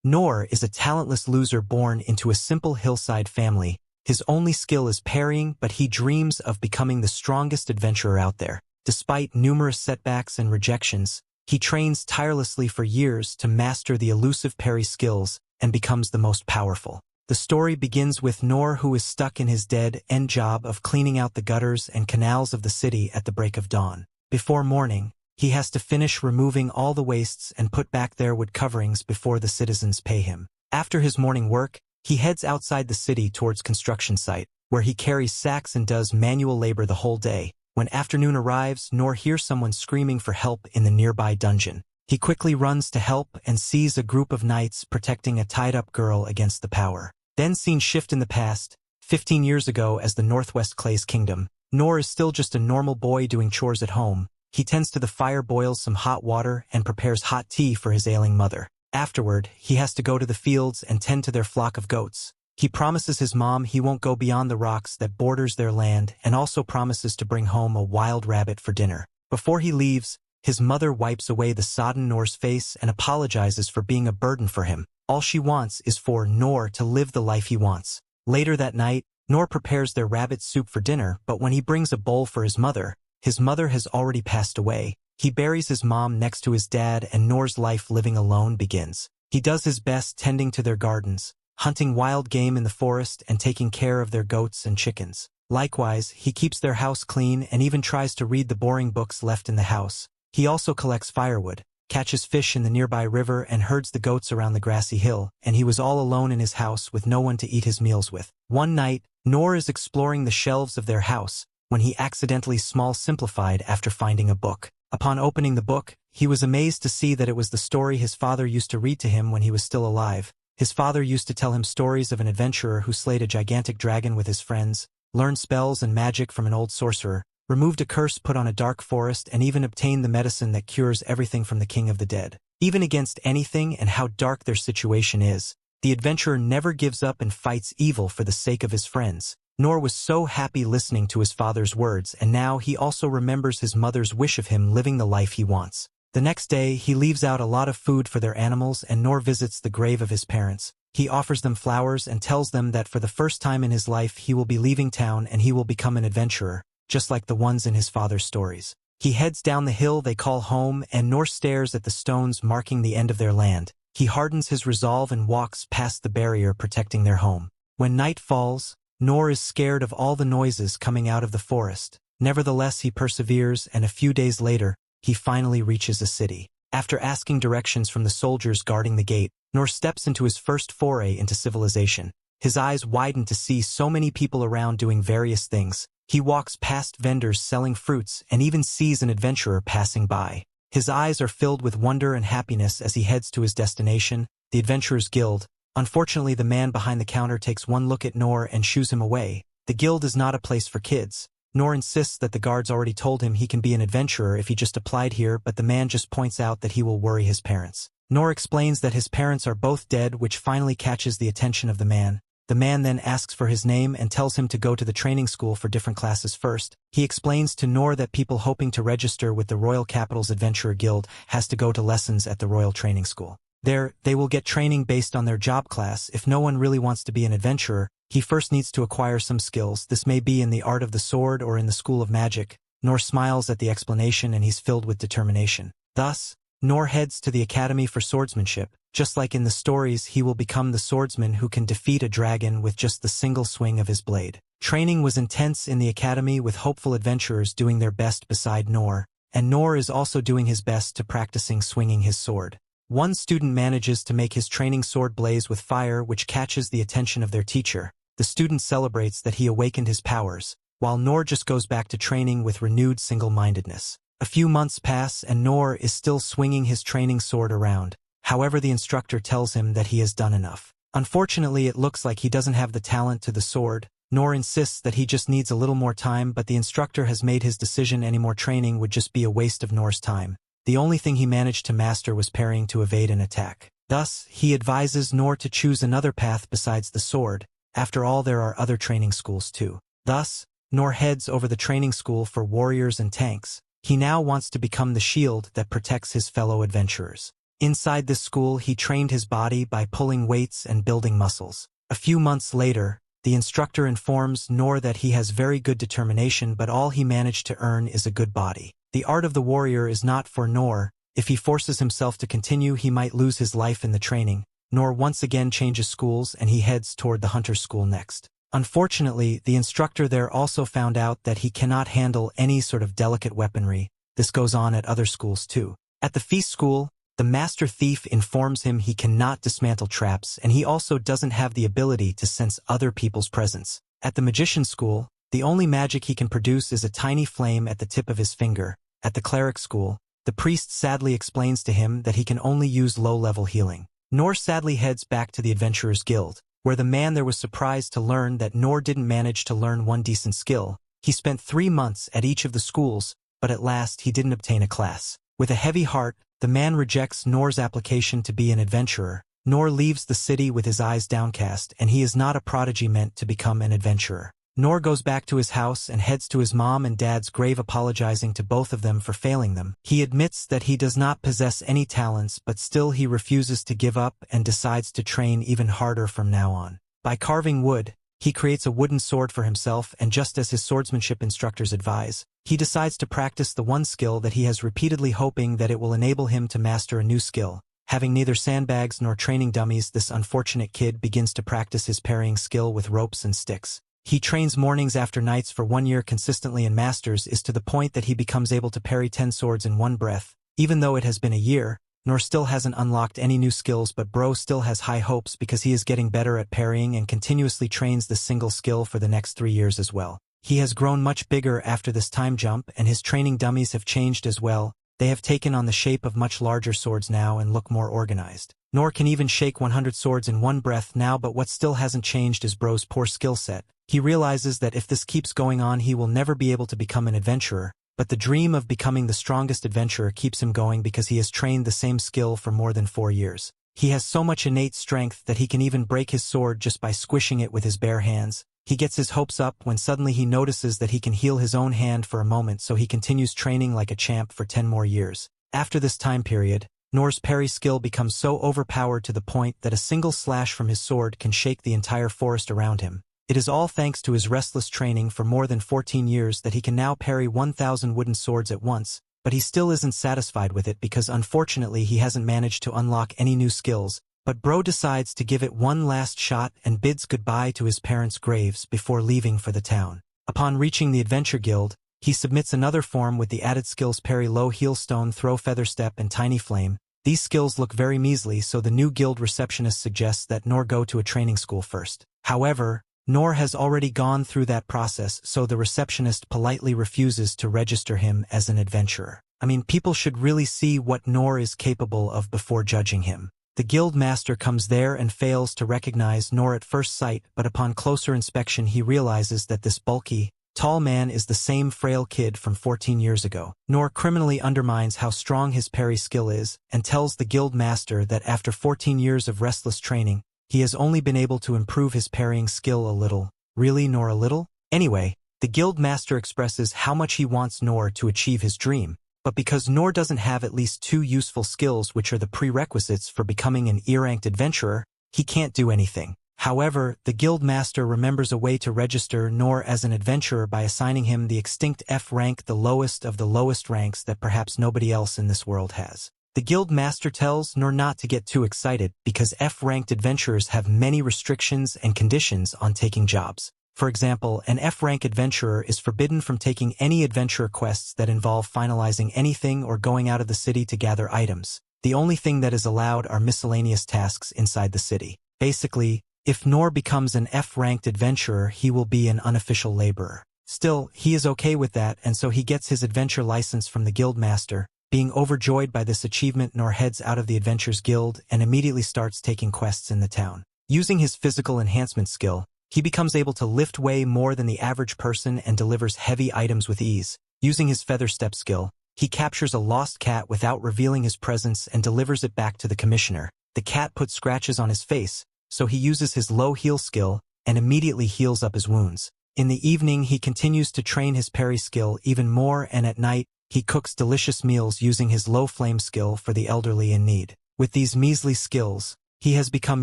Noor is a talentless loser born into a simple hillside family. His only skill is parrying, but he dreams of becoming the strongest adventurer out there. Despite numerous setbacks and rejections, he trains tirelessly for years to master the elusive parry skills and becomes the most powerful. The story begins with Noor, who is stuck in his dead-end job of cleaning out the gutters and canals of the city at the break of dawn. Before morning, he has to finish removing all the wastes and put back their wood coverings before the citizens pay him. After his morning work, he heads outside the city towards construction site, where he carries sacks and does manual labor the whole day. When afternoon arrives, Noor hears someone screaming for help in the nearby dungeon. He quickly runs to help and sees a group of knights protecting a tied-up girl against the power. Then scenes shift in the past. 15 years ago, as the Northwest Clay's kingdom, Noor is still just a normal boy doing chores at home. He tends to the fire, boils some hot water, and prepares hot tea for his ailing mother. Afterward, he has to go to the fields and tend to their flock of goats. He promises his mom he won't go beyond the rocks that borders their land, and also promises to bring home a wild rabbit for dinner. Before he leaves, his mother wipes away the sodden Noor's face and apologizes for being a burden for him. All she wants is for Noor to live the life he wants. Later that night, Noor prepares their rabbit soup for dinner, but when he brings a bowl for his mother has already passed away. He buries his mom next to his dad, and Noor's life living alone begins. He does his best tending to their gardens, hunting wild game in the forest, and taking care of their goats and chickens. Likewise, he keeps their house clean and even tries to read the boring books left in the house. He also collects firewood, catches fish in the nearby river, and herds the goats around the grassy hill, and he was all alone in his house with no one to eat his meals with. One night, Noor is exploring the shelves of their house when he accidentally simplified after finding a book. Upon opening the book, he was amazed to see that it was the story his father used to read to him when he was still alive. His father used to tell him stories of an adventurer who slayed a gigantic dragon with his friends, learned spells and magic from an old sorcerer, removed a curse put on a dark forest, and even obtained the medicine that cures everything from the king of the dead. Even against anything and how dark their situation is, the adventurer never gives up and fights evil for the sake of his friends. Noor was so happy listening to his father's words, and now he also remembers his mother's wish of him living the life he wants. The next day, he leaves out a lot of food for their animals, and Noor visits the grave of his parents. He offers them flowers and tells them that for the first time in his life he will be leaving town and he will become an adventurer, just like the ones in his father's stories. He heads down the hill they call home, and Noor stares at the stones marking the end of their land. He hardens his resolve and walks past the barrier protecting their home. When night falls, Noor is scared of all the noises coming out of the forest. Nevertheless, he perseveres, and a few days later, he finally reaches a city. After asking directions from the soldiers guarding the gate, Noor steps into his first foray into civilization. His eyes widen to see so many people around doing various things. He walks past vendors selling fruits and even sees an adventurer passing by. His eyes are filled with wonder and happiness as he heads to his destination, the Adventurers Guild. Unfortunately, the man behind the counter takes one look at Noor and shoos him away. The guild is not a place for kids. Noor insists that the guards already told him he can be an adventurer if he just applied here, but the man just points out that he will worry his parents. Noor explains that his parents are both dead, which finally catches the attention of the man. The man then asks for his name and tells him to go to the training school for different classes first. He explains to Noor that people hoping to register with the Royal Capital's Adventurer Guild has to go to lessons at the Royal Training School. There, they will get training based on their job class. If no one really wants to be an adventurer, he first needs to acquire some skills. This may be in the art of the sword or in the school of magic. Noor smiles at the explanation and he's filled with determination. Thus, Noor heads to the Academy for Swordsmanship. Just like in the stories, he will become the swordsman who can defeat a dragon with just the single swing of his blade. Training was intense in the academy, with hopeful adventurers doing their best beside Noor, and Noor is also doing his best to practicing swinging his sword. One student manages to make his training sword blaze with fire, which catches the attention of their teacher. The student celebrates that he awakened his powers, while Noor just goes back to training with renewed single-mindedness. A few months pass and Noor is still swinging his training sword around. However, the instructor tells him that he has done enough. Unfortunately, it looks like he doesn't have the talent to the sword. Noor insists that he just needs a little more time, but the instructor has made his decision. Any more training would just be a waste of Noor's time. The only thing he managed to master was parrying to evade an attack. Thus, he advises Noor to choose another path besides the sword. After all, there are other training schools too. Thus, Noor heads over the training school for warriors and tanks. He now wants to become the shield that protects his fellow adventurers. Inside this school, he trained his body by pulling weights and building muscles. A few months later, the instructor informs Noor that he has very good determination, but all he managed to earn is a good body. The art of the warrior is not for Noor. If he forces himself to continue, he might lose his life in the training. Noor once again changes schools and he heads toward the hunter's school next. Unfortunately, the instructor there also found out that he cannot handle any sort of delicate weaponry. This goes on at other schools too. At the feast school, the master thief informs him he cannot dismantle traps, and he also doesn't have the ability to sense other people's presence. At the magician school, the only magic he can produce is a tiny flame at the tip of his finger. At the cleric school, the priest sadly explains to him that he can only use low-level healing. Noor sadly heads back to the Adventurers Guild, where the man there was surprised to learn that Noor didn't manage to learn one decent skill. He spent 3 months at each of the schools, but at last he didn't obtain a class. With a heavy heart, the man rejects Noor's application to be an adventurer. Noor leaves the city with his eyes downcast, and he is not a prodigy meant to become an adventurer. Noor goes back to his house and heads to his mom and dad's grave, apologizing to both of them for failing them. He admits that he does not possess any talents, but still he refuses to give up and decides to train even harder from now on. By carving wood, he creates a wooden sword for himself, and just as his swordsmanship instructors advise, he decides to practice the one skill that he has repeatedly hoping that it will enable him to master a new skill. Having neither sandbags nor training dummies, this unfortunate kid begins to practice his parrying skill with ropes and sticks. He trains mornings after nights for 1 year consistently and masters is to the point that he becomes able to parry 10 swords in one breath. Even though it has been a year, Noor still hasn't unlocked any new skills, but bro still has high hopes because he is getting better at parrying and continuously trains this single skill for the next 3 years as well. He has grown much bigger after this time jump, and his training dummies have changed as well. They have taken on the shape of much larger swords now and look more organized. Noor can even shake 100 swords in one breath now, but what still hasn't changed is bro's poor skill set. He realizes that if this keeps going on, he will never be able to become an adventurer, but the dream of becoming the strongest adventurer keeps him going because he has trained the same skill for more than 4 years. He has so much innate strength that he can even break his sword just by squishing it with his bare hands. He gets his hopes up when suddenly he notices that he can heal his own hand for a moment, so he continues training like a champ for 10 more years. After this time period, Noor's parry skill becomes so overpowered to the point that a single slash from his sword can shake the entire forest around him. It is all thanks to his restless training for more than 14 years that he can now parry 1,000 wooden swords at once, but he still isn't satisfied with it because unfortunately he hasn't managed to unlock any new skills. But bro decides to give it one last shot and bids goodbye to his parents' graves before leaving for the town. Upon reaching the Adventure Guild, he submits another form with the added skills parry, low heel, stone throw, feather step, and tiny flame. These skills look very measly, so the new guild receptionist suggests that Noor go to a training school first. However, Noor has already gone through that process, so the receptionist politely refuses to register him as an adventurer. I mean, people should really see what Noor is capable of before judging him. The guild master comes there and fails to recognize Noor at first sight, but upon closer inspection he realizes that this bulky, tall man is the same frail kid from 14 years ago. Noor criminally undermines how strong his parry skill is, and tells the guild master that after 14 years of restless training, he has only been able to improve his parrying skill a little. Really, Noor, a little? Anyway, the guild master expresses how much he wants Noor to achieve his dream. But because Noor doesn't have at least 2 useful skills which are the prerequisites for becoming an E-ranked adventurer, he can't do anything. However, the guild master remembers a way to register Noor as an adventurer by assigning him the extinct F rank, the lowest of the lowest ranks that perhaps nobody else in this world has. The guild master tells Noor not to get too excited because F-ranked adventurers have many restrictions and conditions on taking jobs. For example, an F-rank adventurer is forbidden from taking any adventurer quests that involve finalizing anything or going out of the city to gather items. The only thing that is allowed are miscellaneous tasks inside the city. Basically, if Noor becomes an F-ranked adventurer, he will be an unofficial laborer. Still, he is okay with that, and so he gets his adventure license from the guild master. Being overjoyed by this achievement, Noor heads out of the Adventurers Guild and immediately starts taking quests in the town. Using his physical enhancement skill, he becomes able to lift way more than the average person and delivers heavy items with ease. Using his feather step skill, he captures a lost cat without revealing his presence and delivers it back to the commissioner. The cat puts scratches on his face, so he uses his low heal skill and immediately heals up his wounds. In the evening, he continues to train his parry skill even more, and at night, he cooks delicious meals using his low flame skill for the elderly in need. With these measly skills, he has become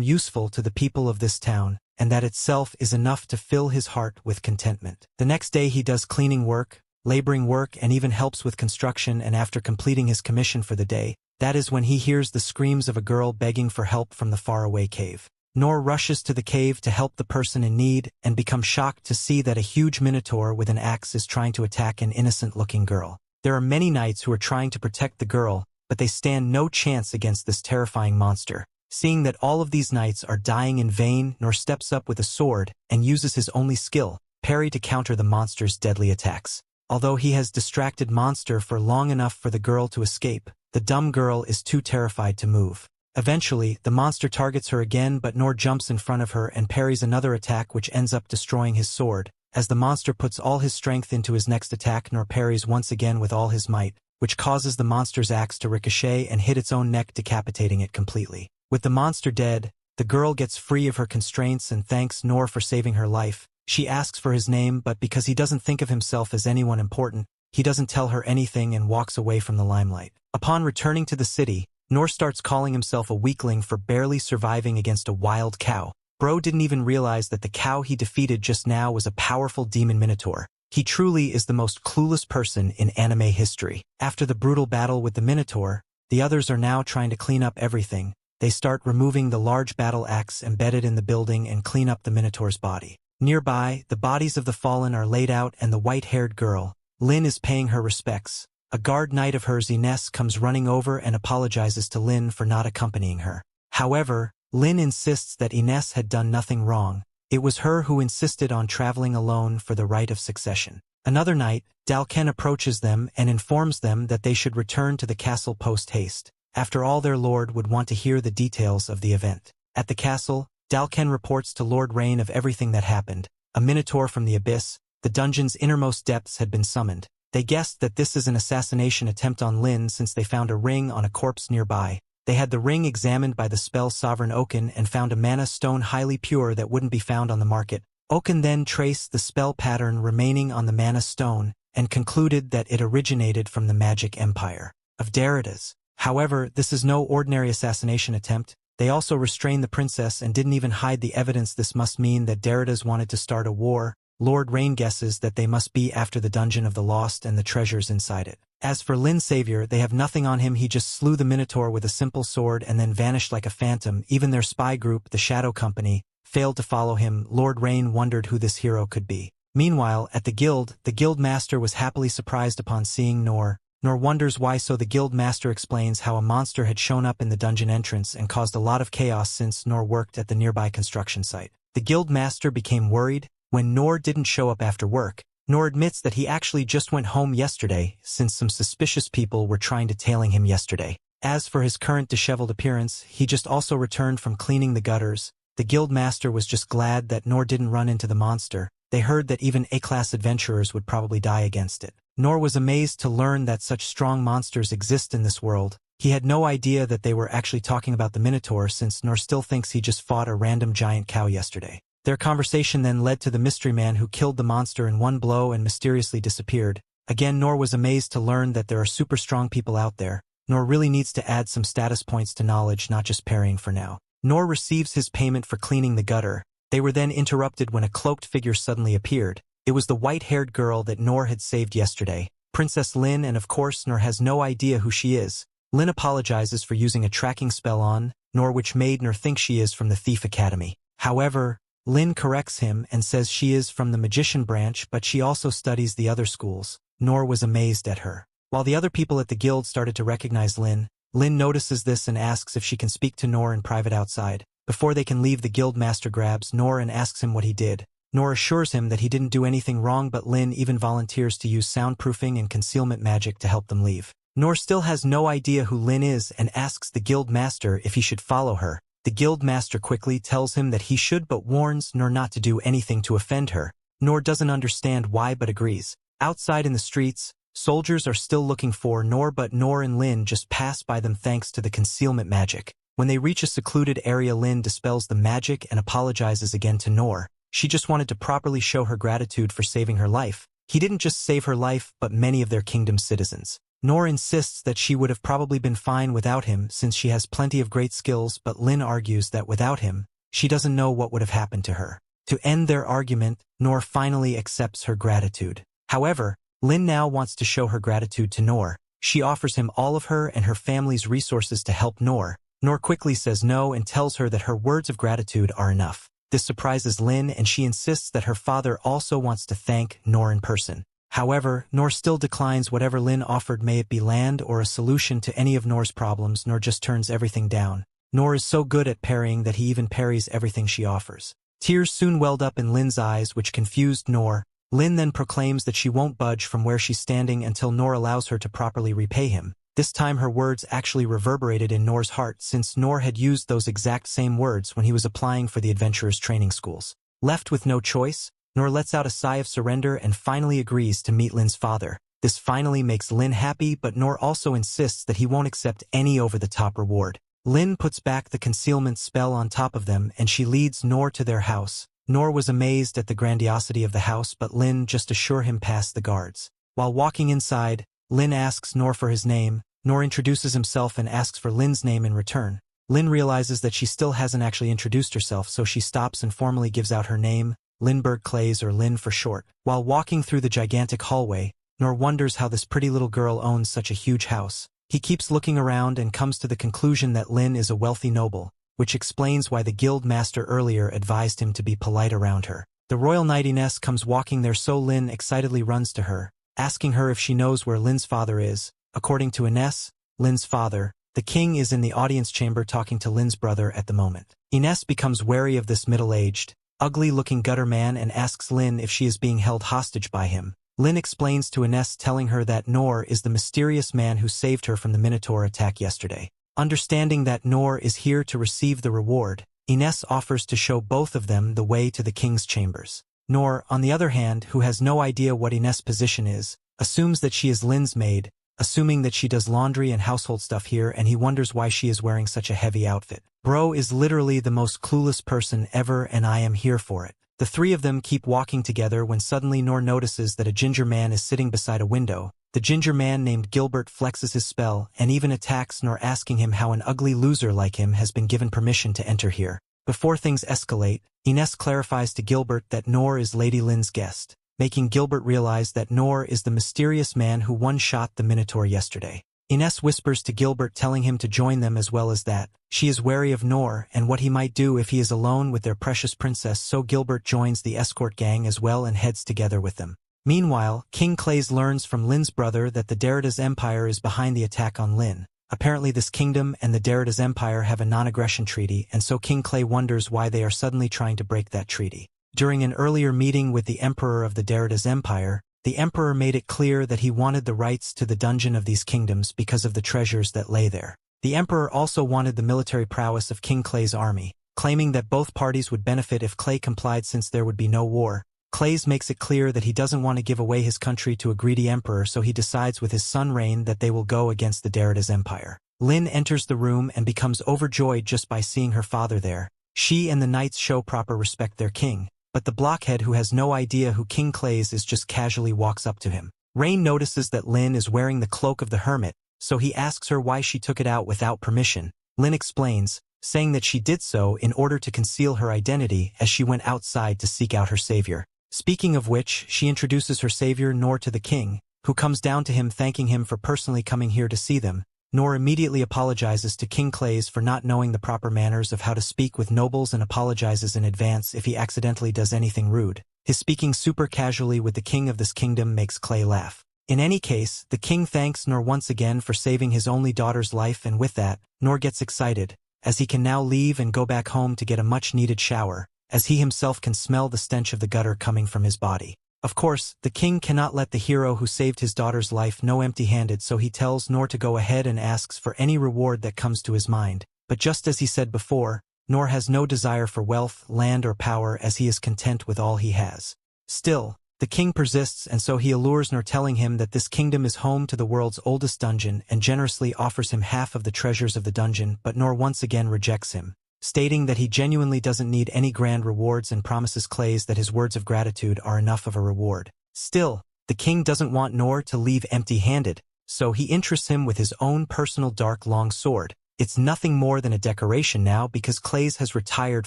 useful to the people of this town, and that itself is enough to fill his heart with contentment. The next day he does cleaning work, laboring work, and even helps with construction, and after completing his commission for the day, that is when he hears the screams of a girl begging for help from the faraway cave. Noor rushes to the cave to help the person in need and becomes shocked to see that a huge minotaur with an axe is trying to attack an innocent-looking girl. There are many knights who are trying to protect the girl, but they stand no chance against this terrifying monster. Seeing that all of these knights are dying in vain, Noor steps up with a sword and uses his only skill, Parry, to counter the monster's deadly attacks. Although he has distracted monster for long enough for the girl to escape, the dumb girl is too terrified to move. Eventually, the monster targets her again, but Noor jumps in front of her and parries another attack, which ends up destroying his sword. As the monster puts all his strength into his next attack, Noor parries once again with all his might, which causes the monster's axe to ricochet and hit its own neck, decapitating it completely. With the monster dead, the girl gets free of her constraints and thanks Noor for saving her life. She asks for his name, but because he doesn't think of himself as anyone important, he doesn't tell her anything and walks away from the limelight. Upon returning to the city, Noor starts calling himself a weakling for barely surviving against a wild cow. Bro didn't even realize that the cow he defeated just now was a powerful demon minotaur. He truly is the most clueless person in anime history. After the brutal battle with the minotaur, the others are now trying to clean up everything. They start removing the large battle axe embedded in the building and clean up the minotaur's body. Nearby, the bodies of the fallen are laid out and the white-haired girl, Lin, is paying her respects. A guard knight of hers, Ines, comes running over and apologizes to Lin for not accompanying her. However, Lin insists that Ines had done nothing wrong. It was her who insisted on traveling alone for the right of succession. Another knight, Dalken, approaches them and informs them that they should return to the castle post-haste. After all, their lord would want to hear the details of the event. At the castle, Dalken reports to Lord Rain of everything that happened. A minotaur from the abyss, the dungeon's innermost depths, had been summoned. They guessed that this is an assassination attempt on Lin since they found a ring on a corpse nearby. They had the ring examined by the spell Sovereign Oaken and found a mana stone highly pure that wouldn't be found on the market. Oaken then traced the spell pattern remaining on the mana stone and concluded that it originated from the magic empire of Deridas. However, this is no ordinary assassination attempt. They also restrained the princess and didn't even hide the evidence. This must mean that Deridas wanted to start a war. Lord Rain guesses that they must be after the Dungeon of the Lost and the treasures inside it. As for Lin's savior, they have nothing on him. He just slew the Minotaur with a simple sword and then vanished like a phantom. Even their spy group, the Shadow Company, failed to follow him. Lord Rain wondered who this hero could be. Meanwhile, at the guild master was happily surprised upon seeing Noor. Noor wonders why, so the guild master explains how a monster had shown up in the dungeon entrance and caused a lot of chaos since Noor worked at the nearby construction site. The guild master became worried when Noor didn't show up after work. Noor admits that he actually just went home yesterday, since some suspicious people were trying to tailing him yesterday. As for his current disheveled appearance, he just also returned from cleaning the gutters. The guild master was just glad that Noor didn't run into the monster. They heard that even A-class adventurers would probably die against it. Noor was amazed to learn that such strong monsters exist in this world. He had no idea that they were actually talking about the Minotaur, since Noor still thinks he just fought a random giant cow yesterday. Their conversation then led to the mystery man who killed the monster in one blow and mysteriously disappeared. Again, Noor was amazed to learn that there are super strong people out there. Noor really needs to add some status points to knowledge, not just parrying for now. Noor receives his payment for cleaning the gutter. They were then interrupted when a cloaked figure suddenly appeared. It was the white-haired girl that Noor had saved yesterday, Princess Lin, and of course Noor has no idea who she is. Lin apologizes for using a tracking spell on Noor, which made Noor think she is from the Thief Academy. However, Lin corrects him and says she is from the Magician branch, but she also studies the other schools. Noor was amazed at her. While the other people at the guild started to recognize Lin, Lin notices this and asks if she can speak to Noor in private outside. Before they can leave, the guild master grabs Noor and asks him what he did. Noor assures him that he didn't do anything wrong, but Lin even volunteers to use soundproofing and concealment magic to help them leave. Noor still has no idea who Lin is and asks the guild master if he should follow her. The guild master quickly tells him that he should, but warns Noor not to do anything to offend her. Noor doesn't understand why but agrees. Outside in the streets, soldiers are still looking for Noor, but Noor and Lin just pass by them thanks to the concealment magic. When they reach a secluded area, Lin dispels the magic and apologizes again to Noor. She just wanted to properly show her gratitude for saving her life. He didn't just save her life, but many of their kingdom's citizens. Noor insists that she would have probably been fine without him since she has plenty of great skills, but Lin argues that without him, she doesn't know what would have happened to her. To end their argument, Noor finally accepts her gratitude. However, Lin now wants to show her gratitude to Noor. She offers him all of her and her family's resources to help Noor. Noor quickly says no and tells her that her words of gratitude are enough. This surprises Lin, and she insists that her father also wants to thank Noor in person. However, Noor still declines whatever Lin offered, may it be land or a solution to any of Noor's problems. Noor just turns everything down. Noor is so good at parrying that he even parries everything she offers. Tears soon welled up in Lin's eyes, which confused Noor. Lin then proclaims that she won't budge from where she's standing until Noor allows her to properly repay him. This time her words actually reverberated in Noor's heart, since Noor had used those exact same words when he was applying for the adventurers' training schools. Left with no choice, Noor lets out a sigh of surrender and finally agrees to meet Lin's father. This finally makes Lin happy, but Noor also insists that he won't accept any over-the-top reward. Lin puts back the concealment spell on top of them, and she leads Noor to their house. Noor was amazed at the grandiosity of the house, but Lin just assured him past the guards. While walking inside, Lin asks Noor for his name. Noor introduces himself and asks for Lin's name in return. Lin realizes that she still hasn't actually introduced herself, so she stops and formally gives out her name, Lindbergh Clays, or Lin for short. While walking through the gigantic hallway, Noor wonders how this pretty little girl owns such a huge house. He keeps looking around and comes to the conclusion that Lin is a wealthy noble, which explains why the guild master earlier advised him to be polite around her. The royal knight Ines comes walking there, so Lin excitedly runs to her, asking her if she knows where Lin's father is. According to Ines, Lin's father, the king, is in the audience chamber talking to Lin's brother at the moment. Ines becomes wary of this middle-aged, ugly-looking gutter man and asks Lin if she is being held hostage by him. Lin explains to Ines, telling her that Noor is the mysterious man who saved her from the Minotaur attack yesterday. Understanding that Noor is here to receive the reward, Ines offers to show both of them the way to the king's chambers. Noor, on the other hand, who has no idea what Ines' position is, assumes that she is Lin's maid, assuming that she does laundry and household stuff here, and he wonders why she is wearing such a heavy outfit. Bro is literally the most clueless person ever, and I am here for it. The three of them keep walking together when suddenly Noor notices that a ginger man is sitting beside a window. The ginger man named Gilbert flexes his spell and even attacks Noor, asking him how an ugly loser like him has been given permission to enter here. Before things escalate, Ines clarifies to Gilbert that Noor is Lady Lin's guest, making Gilbert realize that Noor is the mysterious man who one-shot the Minotaur yesterday. Ines whispers to Gilbert, telling him to join them, as well as that she is wary of Noor and what he might do if he is alone with their precious princess, so Gilbert joins the escort gang as well and heads together with them. Meanwhile, King Clays learns from Lin's brother that the Derida's Empire is behind the attack on Lin. Apparently this kingdom and the Derida's Empire have a non-aggression treaty, and so King Clay wonders why they are suddenly trying to break that treaty. During an earlier meeting with the Emperor of the Derida's Empire, the Emperor made it clear that he wanted the rights to the dungeon of these kingdoms because of the treasures that lay there. The Emperor also wanted the military prowess of King Clay's army, claiming that both parties would benefit if Clay complied since there would be no war. Clays makes it clear that he doesn't want to give away his country to a greedy emperor, so he decides with his son Rain that they will go against the Derida's Empire. Lin enters the room and becomes overjoyed just by seeing her father there. She and the knights show proper respect their king, but the blockhead who has no idea who King Clays is just casually walks up to him. Rain notices that Lin is wearing the cloak of the hermit, so he asks her why she took it out without permission. Lin explains, saying that she did so in order to conceal her identity as she went outside to seek out her savior. Speaking of which, she introduces her savior Noor to the king, who comes down to him thanking him for personally coming here to see them. Noor immediately apologizes to King Clays for not knowing the proper manners of how to speak with nobles and apologizes in advance if he accidentally does anything rude. His speaking super casually with the king of this kingdom makes Clay laugh. In any case, the king thanks Noor once again for saving his only daughter's life, and with that, Noor gets excited, as he can now leave and go back home to get a much-needed shower, as he himself can smell the stench of the gutter coming from his body. Of course, the king cannot let the hero who saved his daughter's life go empty-handed, so he tells Noor to go ahead and asks for any reward that comes to his mind. But just as he said before, Noor has no desire for wealth, land, or power, as he is content with all he has. Still, the king persists, and so he allures Noor, telling him that this kingdom is home to the world's oldest dungeon and generously offers him half of the treasures of the dungeon, but Noor once again rejects him, stating that he genuinely doesn't need any grand rewards and promises Clays that his words of gratitude are enough of a reward. Still, the king doesn't want Noor to leave empty-handed, so he interests him with his own personal dark long sword. It's nothing more than a decoration now because Clays has retired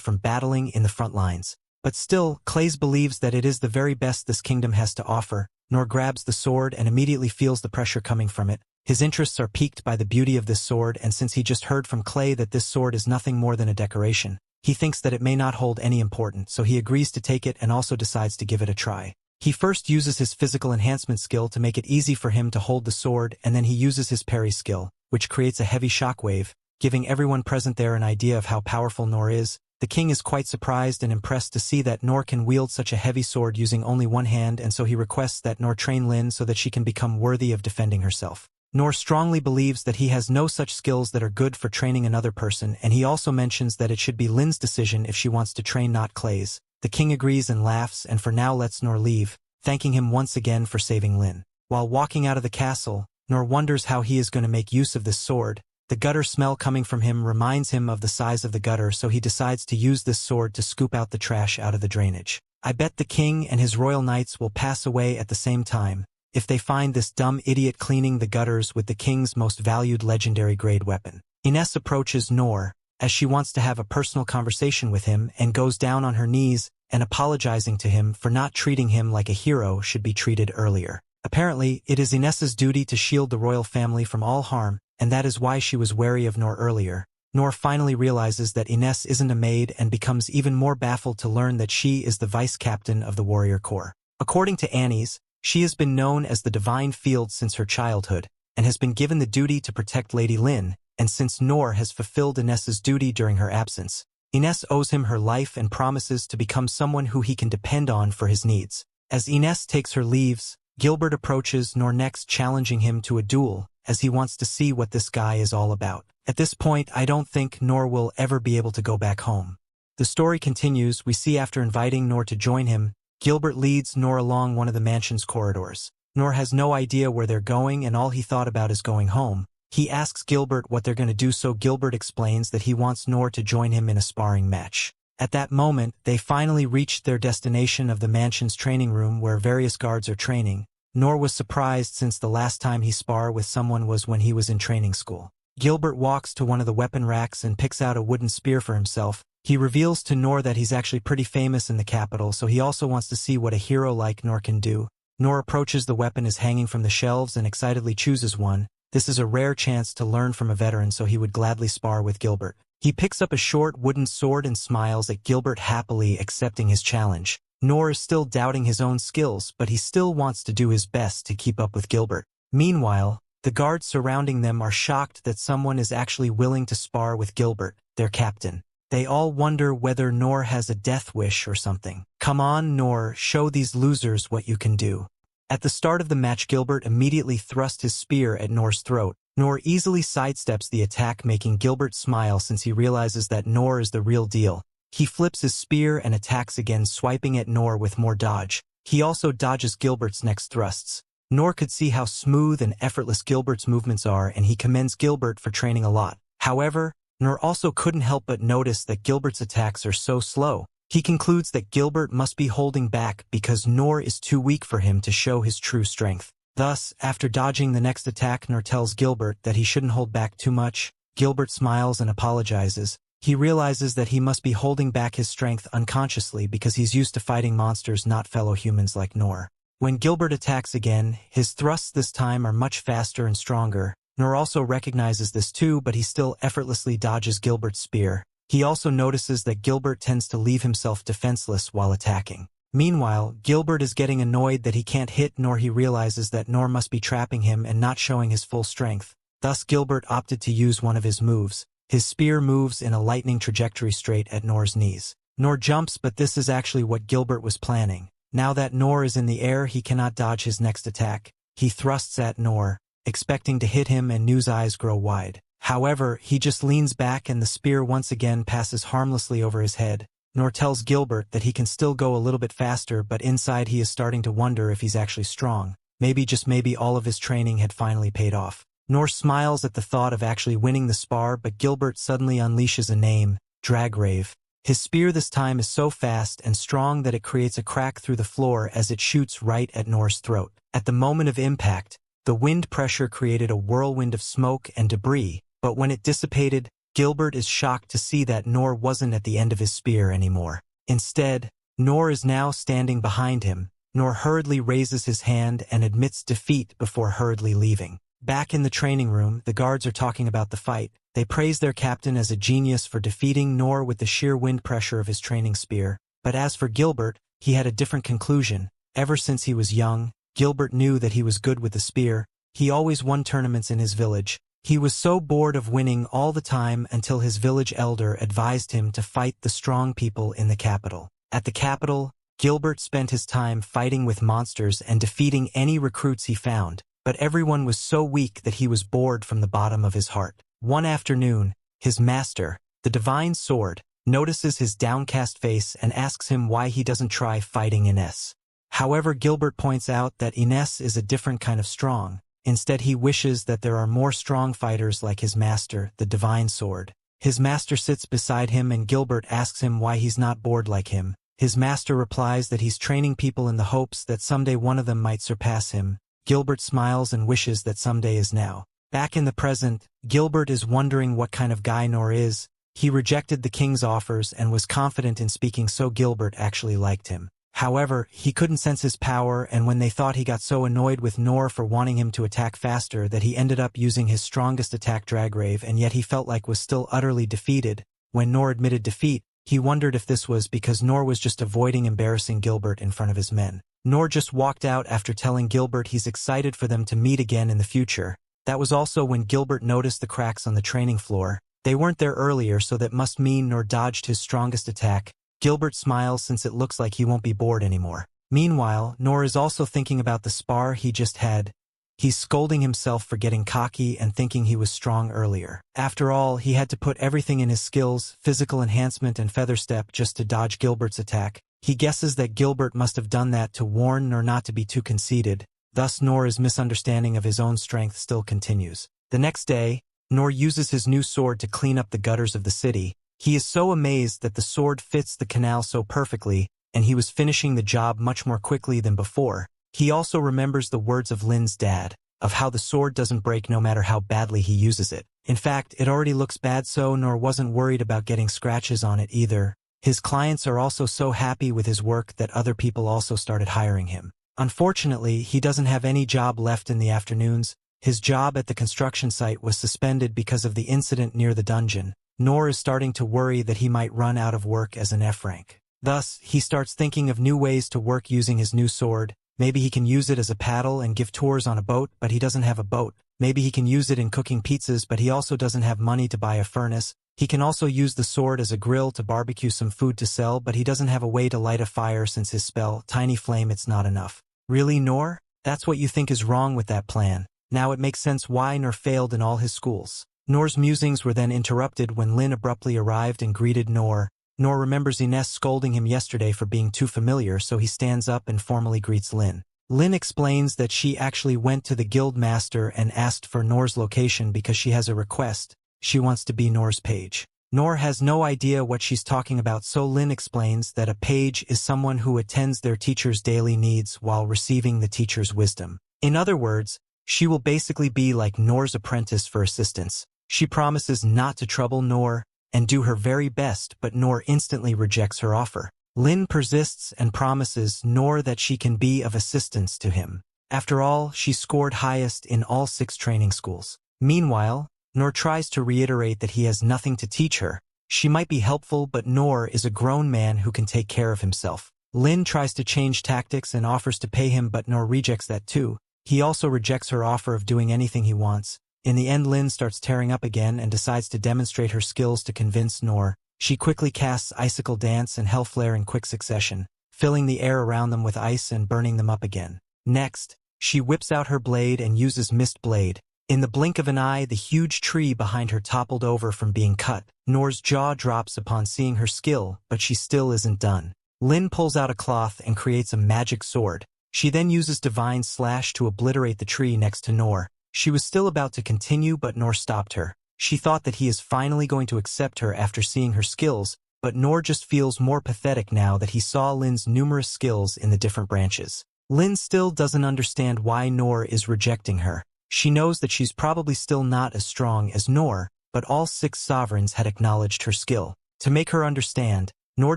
from battling in the front lines. But still, Clays believes that it is the very best this kingdom has to offer. Noor grabs the sword and immediately feels the pressure coming from it. His interests are piqued by the beauty of this sword, and since he just heard from Clay that this sword is nothing more than a decoration, he thinks that it may not hold any importance, so he agrees to take it and also decides to give it a try. He first uses his physical enhancement skill to make it easy for him to hold the sword, and then he uses his parry skill, which creates a heavy shockwave, giving everyone present there an idea of how powerful Noor is. The king is quite surprised and impressed to see that Noor can wield such a heavy sword using only one hand, and so he requests that Noor train Lin so that she can become worthy of defending herself. Noor strongly believes that he has no such skills that are good for training another person, and he also mentions that it should be Lin's decision if she wants to train, not Clay's. The king agrees and laughs, and for now lets Noor leave, thanking him once again for saving Lin. While walking out of the castle, Noor wonders how he is going to make use of this sword. The gutter smell coming from him reminds him of the size of the gutter, so he decides to use this sword to scoop out the trash out of the drainage. I bet the king and his royal knights will pass away at the same time if they find this dumb idiot cleaning the gutters with the king's most valued legendary grade weapon. Ines approaches Noor, as she wants to have a personal conversation with him, and goes down on her knees and apologizing to him for not treating him like a hero should be treated earlier. Apparently, it is Ines's duty to shield the royal family from all harm, and that is why she was wary of Noor earlier. Noor finally realizes that Ines isn't a maid and becomes even more baffled to learn that she is the vice-captain of the warrior corps. According to Annie's, she has been known as the Divine Field since her childhood, and has been given the duty to protect Lady Lin, and since Noor has fulfilled Ines's duty during her absence, Ines owes him her life and promises to become someone who he can depend on for his needs. As Ines takes her leaves, Gilbert approaches Noor next, challenging him to a duel, as he wants to see what this guy is all about. At this point, I don't think Noor will ever be able to go back home. The story continues. We see after inviting Noor to join him, Gilbert leads Noor along one of the mansion's corridors. Noor has no idea where they're going, and all he thought about is going home. He asks Gilbert what they're going to do, so Gilbert explains that he wants Noor to join him in a sparring match. At that moment, they finally reached their destination of the mansion's training room where various guards are training. Noor was surprised since the last time he sparred with someone was when he was in training school. Gilbert walks to one of the weapon racks and picks out a wooden spear for himself. He reveals to Noor that he's actually pretty famous in the capital, so he also wants to see what a hero like Noor can do. Noor approaches the weapon is hanging from the shelves and excitedly chooses one. This is a rare chance to learn from a veteran, so he would gladly spar with Gilbert. He picks up a short wooden sword and smiles at Gilbert, happily accepting his challenge. Noor is still doubting his own skills, but he still wants to do his best to keep up with Gilbert. Meanwhile, the guards surrounding them are shocked that someone is actually willing to spar with Gilbert, their captain. They all wonder whether Noor has a death wish or something. Come on, Noor, show these losers what you can do. At the start of the match, Gilbert immediately thrusts his spear at Noor's throat. Noor easily sidesteps the attack, making Gilbert smile since he realizes that Noor is the real deal. He flips his spear and attacks again, swiping at Noor with more dodge. He also dodges Gilbert's next thrusts. Noor could see how smooth and effortless Gilbert's movements are, and he commends Gilbert for training a lot. However, Noor also couldn't help but notice that Gilbert's attacks are so slow. He concludes that Gilbert must be holding back because Noor is too weak for him to show his true strength. Thus, after dodging the next attack, Noor tells Gilbert that he shouldn't hold back too much. Gilbert smiles and apologizes. He realizes that he must be holding back his strength unconsciously because he's used to fighting monsters, not fellow humans like Noor. When Gilbert attacks again, his thrusts this time are much faster and stronger. Noor also recognizes this too, but he still effortlessly dodges Gilbert's spear. He also notices that Gilbert tends to leave himself defenseless while attacking. Meanwhile, Gilbert is getting annoyed that he can't hit Noor. He realizes that Noor must be trapping him and not showing his full strength. Thus, Gilbert opted to use one of his moves. His spear moves in a lightning trajectory straight at Noor's knees. Noor jumps, but this is actually what Gilbert was planning. Now that Noor is in the air, he cannot dodge his next attack. He thrusts at Noor, expecting to hit him, and Noor's eyes grow wide. However, he just leans back and the spear once again passes harmlessly over his head. Noor tells Gilbert that he can still go a little bit faster, but inside he is starting to wonder if he's actually strong. Maybe, just maybe, all of his training had finally paid off. Noor smiles at the thought of actually winning the spar, but Gilbert suddenly unleashes a name, Dragrave. His spear this time is so fast and strong that it creates a crack through the floor as it shoots right at Noor's throat. At the moment of impact, The wind pressure created a whirlwind of smoke and debris, but when it dissipated, Gilbert is shocked to see that Noor wasn't at the end of his spear anymore. Instead, Noor is now standing behind him. Noor hurriedly raises his hand and admits defeat before hurriedly leaving. Back in the training room, the guards are talking about the fight. They praise their captain as a genius for defeating Noor with the sheer wind pressure of his training spear. But as for Gilbert, he had a different conclusion. Ever since he was young, Gilbert knew that he was good with the spear. He always won tournaments in his village. He was so bored of winning all the time until his village elder advised him to fight the strong people in the capital. At the capital, Gilbert spent his time fighting with monsters and defeating any recruits he found, but everyone was so weak that he was bored from the bottom of his heart. One afternoon, his master, the divine sword, notices his downcast face and asks him why he doesn't try fighting Ines. However, Gilbert points out that Ines is a different kind of strong. Instead, he wishes that there are more strong fighters like his master, the divine sword. His master sits beside him and Gilbert asks him why he's not bored like him. His master replies that he's training people in the hopes that someday one of them might surpass him. Gilbert smiles and wishes that someday is now. Back in the present, Gilbert is wondering what kind of guy Noor is. He rejected the king's offers and was confident in speaking, so Gilbert actually liked him. However, he couldn't sense his power, and when they thought, he got so annoyed with Noor for wanting him to attack faster that he ended up using his strongest attack, Dragrave, and yet he felt like was still utterly defeated. When Noor admitted defeat, he wondered if this was because Noor was just avoiding embarrassing Gilbert in front of his men. Noor just walked out after telling Gilbert he's excited for them to meet again in the future. That was also when Gilbert noticed the cracks on the training floor. They weren't there earlier, so that must mean Noor dodged his strongest attack. Gilbert smiles since it looks like he won't be bored anymore. Meanwhile, Noor is also thinking about the spar he just had. He's scolding himself for getting cocky and thinking he was strong earlier. After all, he had to put everything in his skills, physical enhancement and feather step, just to dodge Gilbert's attack. He guesses that Gilbert must have done that to warn Noor not to be too conceited. Thus, Noor's misunderstanding of his own strength still continues. The next day, Noor uses his new sword to clean up the gutters of the city. He is so amazed that the sword fits the canal so perfectly, and he was finishing the job much more quickly than before. He also remembers the words of Lin's dad, of how the sword doesn't break no matter how badly he uses it. In fact, it already looks bad, so Noor wasn't worried about getting scratches on it either. His clients are also so happy with his work that other people also started hiring him. Unfortunately, he doesn't have any job left in the afternoons. His job at the construction site was suspended because of the incident near the dungeon. Noor is starting to worry that he might run out of work as an F rank. Thus, he starts thinking of new ways to work using his new sword. Maybe he can use it as a paddle and give tours on a boat, but he doesn't have a boat. Maybe he can use it in cooking pizzas, but he also doesn't have money to buy a furnace. He can also use the sword as a grill to barbecue some food to sell, but he doesn't have a way to light a fire since his spell, Tiny Flame, it's not enough. Really, Noor? That's what you think is wrong with that plan. Now it makes sense why Noor failed in all his schools. Noor's musings were then interrupted when Lin abruptly arrived and greeted Noor. Noor remembers Ines scolding him yesterday for being too familiar, so he stands up and formally greets Lin. Lin explains that she actually went to the guild master and asked for Noor's location because she has a request. She wants to be Noor's page. Noor has no idea what she's talking about, so Lin explains that a page is someone who attends their teacher's daily needs while receiving the teacher's wisdom. In other words, she will basically be like Noor's apprentice for assistance. She promises not to trouble Noor and do her very best, but Noor instantly rejects her offer. Lin persists and promises Noor that she can be of assistance to him. After all, she scored highest in all 6 training schools. Meanwhile, Noor tries to reiterate that he has nothing to teach her. She might be helpful, but Noor is a grown man who can take care of himself. Lin tries to change tactics and offers to pay him, but Noor rejects that too. He also rejects her offer of doing anything he wants. In the end, Lin starts tearing up again and decides to demonstrate her skills to convince Noor. She quickly casts Icicle Dance and Hell Flare in quick succession, filling the air around them with ice and burning them up again. Next, she whips out her blade and uses Mist Blade. In the blink of an eye, the huge tree behind her toppled over from being cut. Noor's jaw drops upon seeing her skill, but she still isn't done. Lin pulls out a cloth and creates a magic sword. She then uses Divine Slash to obliterate the tree next to Noor. She was still about to continue, but Noor stopped her. She thought that he is finally going to accept her after seeing her skills, but Noor just feels more pathetic now that he saw Lin's numerous skills in the different branches. Lin still doesn't understand why Noor is rejecting her. She knows that she's probably still not as strong as Noor, but all 6 sovereigns had acknowledged her skill. To make her understand, Noor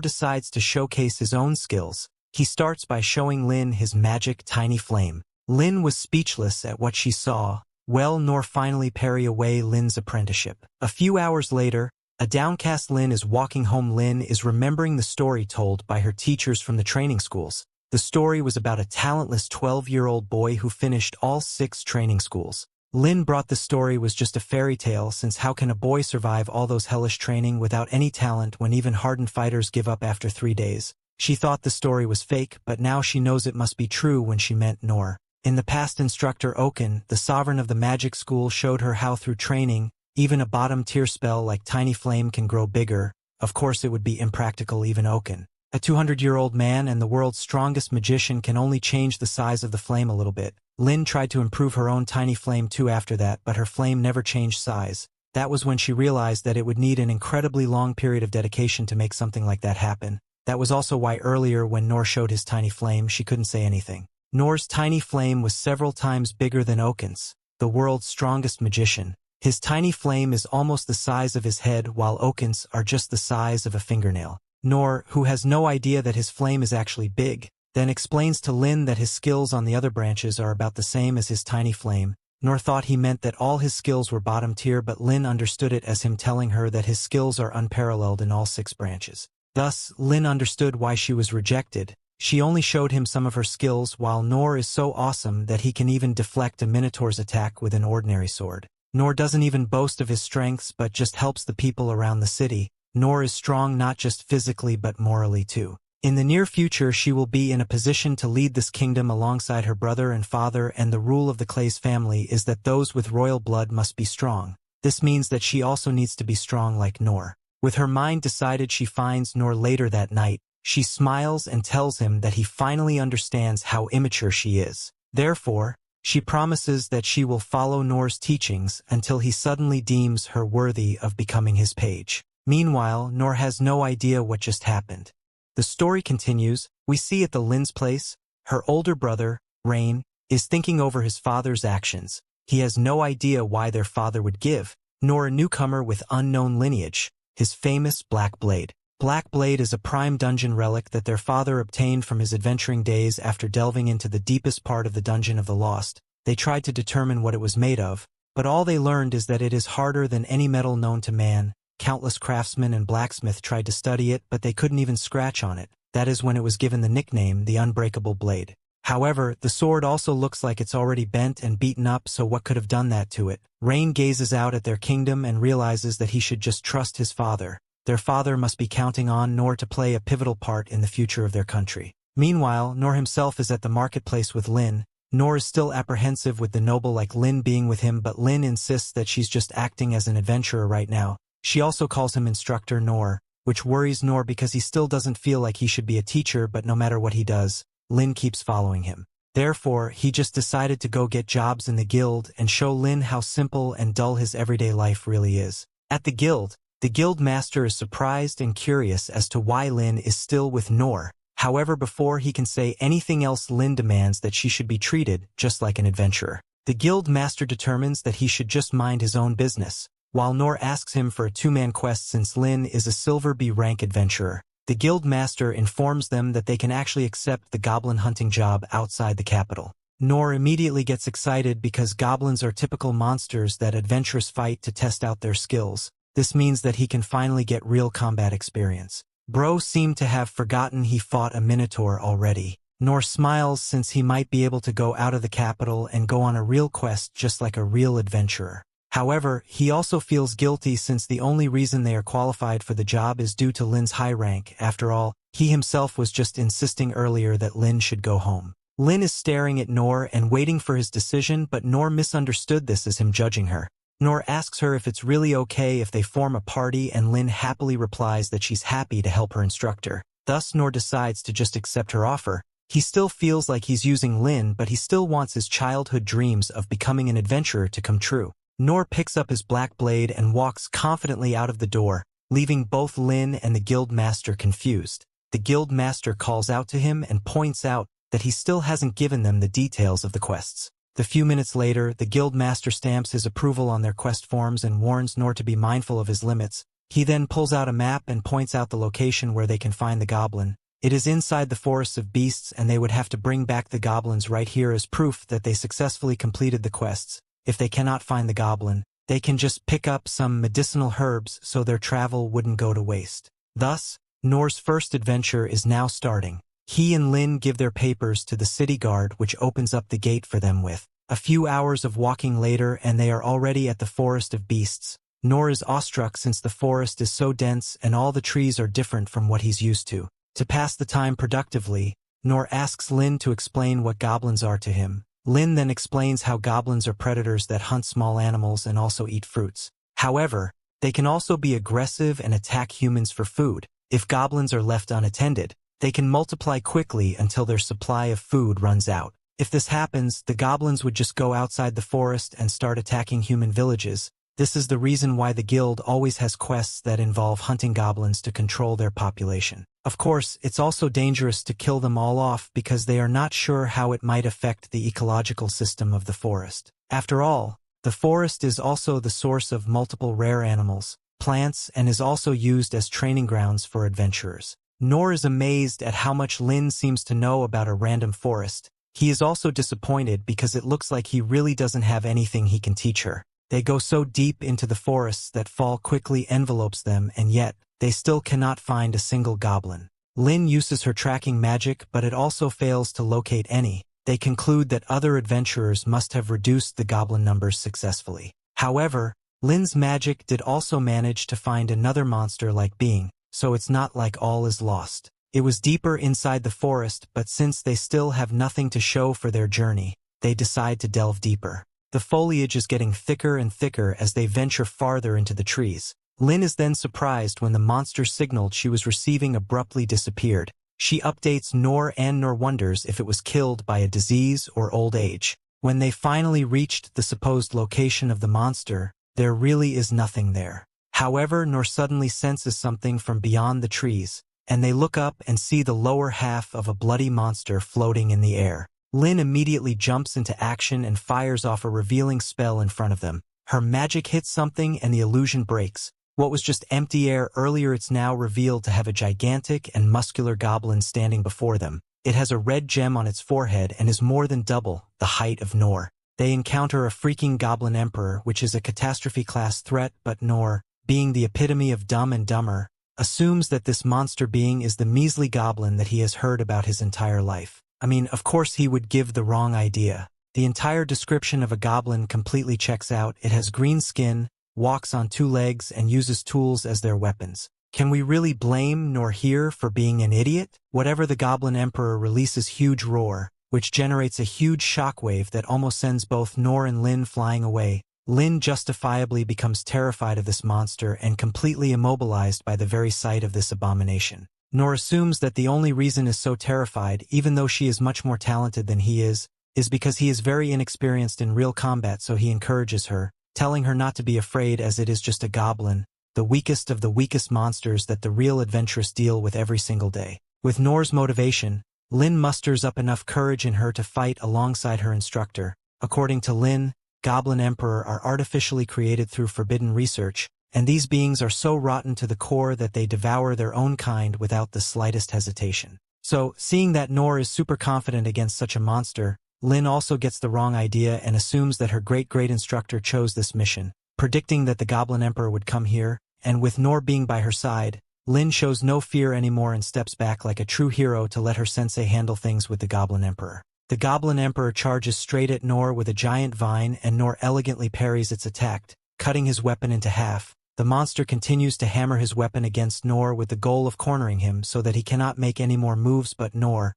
decides to showcase his own skills. He starts by showing Lin his magic tiny flame. Lin was speechless at what she saw. Well, Noor finally parry away Lin's apprenticeship. A few hours later, a downcast Lin is walking home. Lin is remembering the story told by her teachers from the training schools. The story was about a talentless 12-year-old boy who finished all 6 training schools. Lin brought the story was just a fairy tale, since how can a boy survive all those hellish training without any talent when even hardened fighters give up after 3 days? She thought the story was fake, but now she knows it must be true when she meant Noor. In the past, instructor Oken, the sovereign of the magic school, showed her how through training, even a bottom-tier spell like Tiny Flame can grow bigger. Of course it would be impractical even Oken. A 200-year-old man and the world's strongest magician can only change the size of the flame a little bit. Lin tried to improve her own tiny flame too after that, but her flame never changed size. That was when she realized that it would need an incredibly long period of dedication to make something like that happen. That was also why earlier when Noor showed his tiny flame, she couldn't say anything. Noor's tiny flame was several times bigger than Oken's, the world's strongest magician. His tiny flame is almost the size of his head, while Oken's are just the size of a fingernail. Noor, who has no idea that his flame is actually big, then explains to Lin that his skills on the other branches are about the same as his tiny flame. Noor thought he meant that all his skills were bottom tier, but Lin understood it as him telling her that his skills are unparalleled in all 6 branches. Thus, Lin understood why she was rejected. She only showed him some of her skills, while Noor is so awesome that he can even deflect a minotaur's attack with an ordinary sword. Noor doesn't even boast of his strengths but just helps the people around the city. Noor is strong not just physically but morally too. In the near future she will be in a position to lead this kingdom alongside her brother and father, and the rule of the Clay's family is that those with royal blood must be strong. This means that she also needs to be strong like Noor. With her mind decided, she finds Noor later that night. She smiles and tells him that he finally understands how immature she is. Therefore, she promises that she will follow Noor's teachings until he suddenly deems her worthy of becoming his page. Meanwhile, Noor has no idea what just happened. The story continues. We see at the Lin's place, her older brother, Rain, is thinking over his father's actions. He has no idea why their father would give Noor a newcomer with unknown lineage his famous Black Blade. Black Blade is a prime dungeon relic that their father obtained from his adventuring days after delving into the deepest part of the Dungeon of the Lost. They tried to determine what it was made of, but all they learned is that it is harder than any metal known to man. Countless craftsmen and blacksmiths tried to study it, but they couldn't even scratch on it. That is when it was given the nickname the Unbreakable Blade. However, the sword also looks like it's already bent and beaten up, so what could have done that to it? Rain gazes out at their kingdom and realizes that he should just trust his father. Their father must be counting on Noor to play a pivotal part in the future of their country. Meanwhile, Noor himself is at the marketplace with Lin. Noor is still apprehensive with the noble like Lin being with him, but Lin insists that she's just acting as an adventurer right now. She also calls him Instructor Noor, which worries Noor because he still doesn't feel like he should be a teacher, but no matter what he does, Lin keeps following him. Therefore, he just decided to go get jobs in the guild and show Lin how simple and dull his everyday life really is. At the guild master is surprised and curious as to why Lin is still with Noor. However, before he can say anything else, Lin demands that she should be treated just like an adventurer. The guild master determines that he should just mind his own business, while Noor asks him for a 2-man quest since Lin is a silver B rank adventurer. The guild master informs them that they can actually accept the goblin hunting job outside the capital. Noor immediately gets excited because goblins are typical monsters that adventurers fight to test out their skills. This means that he can finally get real combat experience. Bro seemed to have forgotten he fought a minotaur already. Noor smiles since he might be able to go out of the capital and go on a real quest just like a real adventurer. However, he also feels guilty since the only reason they are qualified for the job is due to Lin's high rank. After all, he himself was just insisting earlier that Lin should go home. Lin is staring at Noor and waiting for his decision, but Noor misunderstood this as him judging her. Noor asks her if it's really okay if they form a party, and Lin happily replies that she's happy to help her instructor. Thus, Noor decides to just accept her offer. He still feels like he's using Lin, but he still wants his childhood dreams of becoming an adventurer to come true. Noor picks up his black blade and walks confidently out of the door, leaving both Lin and the guild master confused. The guild master calls out to him and points out that he still hasn't given them the details of the quests. The few minutes later, the guild master stamps his approval on their quest forms and warns Noor to be mindful of his limits. He then pulls out a map and points out the location where they can find the goblin. It is inside the forests of beasts, and they would have to bring back the goblins right here as proof that they successfully completed the quests. If they cannot find the goblin, they can just pick up some medicinal herbs so their travel wouldn't go to waste. Thus, Noor's first adventure is now starting. He and Lin give their papers to the city guard, which opens up the gate for them with a few hours of walking later, and they are already at the forest of beasts. Noor is awestruck since the forest is so dense and all the trees are different from what he's used to. To pass the time productively, Noor asks Lin to explain what goblins are to him. Lin then explains how goblins are predators that hunt small animals and also eat fruits. However, they can also be aggressive and attack humans for food. If goblins are left unattended, they can multiply quickly until their supply of food runs out. If this happens, the goblins would just go outside the forest and start attacking human villages. This is the reason why the guild always has quests that involve hunting goblins to control their population. Of course, it's also dangerous to kill them all off because they are not sure how it might affect the ecological system of the forest. After all, the forest is also the source of multiple rare animals, plants, and is also used as training grounds for adventurers. Noor is amazed at how much Lin seems to know about a random forest. He is also disappointed because it looks like he really doesn't have anything he can teach her. They go so deep into the forests that fall quickly envelopes them, and yet, they still cannot find a single goblin. Lin uses her tracking magic, but it also fails to locate any. They conclude that other adventurers must have reduced the goblin numbers successfully. However, Lin's magic did also manage to find another monster-like being, so it's not like all is lost. It was deeper inside the forest, but since they still have nothing to show for their journey, they decide to delve deeper. The foliage is getting thicker and thicker as they venture farther into the trees. Lin is then surprised when the monster signaled she was receiving abruptly disappeared. She updates Noor, and Noor wonders if it was killed by a disease or old age. When they finally reached the supposed location of the monster, there really is nothing there. However, Noor suddenly senses something from beyond the trees, and they look up and see the lower half of a bloody monster floating in the air. Lin immediately jumps into action and fires off a revealing spell in front of them. Her magic hits something and the illusion breaks. What was just empty air earlier, it's now revealed to have a gigantic and muscular goblin standing before them. It has a red gem on its forehead and is more than double the height of Noor. They encounter a freaking goblin emperor, which is a catastrophe-class threat, but Noor, being the epitome of dumb and dumber, assumes that this monster being is the measly goblin that he has heard about his entire life. I mean, of course he would give the wrong idea. The entire description of a goblin completely checks out. It has green skin, walks on two legs, and uses tools as their weapons. Can we really blame Noor here for being an idiot? Whatever, the Goblin Emperor releases huge roar, which generates a huge shockwave that almost sends both Noor and Lin flying away. Lin justifiably becomes terrified of this monster and completely immobilized by the very sight of this abomination. Noor assumes that the only reason is so terrified, even though she is much more talented than he is because he is very inexperienced in real combat, so he encourages her, telling her not to be afraid as it is just a goblin, the weakest of the weakest monsters that the real adventurers deal with every single day. With Noor's motivation, Lin musters up enough courage in her to fight alongside her instructor. According to Lin, Goblin Emperor are artificially created through forbidden research, and these beings are so rotten to the core that they devour their own kind without the slightest hesitation. So, seeing that Noor is super confident against such a monster, Lin also gets the wrong idea and assumes that her great-great instructor chose this mission, predicting that the Goblin Emperor would come here, and with Noor being by her side, Lin shows no fear anymore and steps back like a true hero to let her sensei handle things with the Goblin Emperor. The Goblin Emperor charges straight at Noor with a giant vine, and Noor elegantly parries its attack, cutting his weapon into half. The monster continues to hammer his weapon against Noor with the goal of cornering him so that he cannot make any more moves, but Noor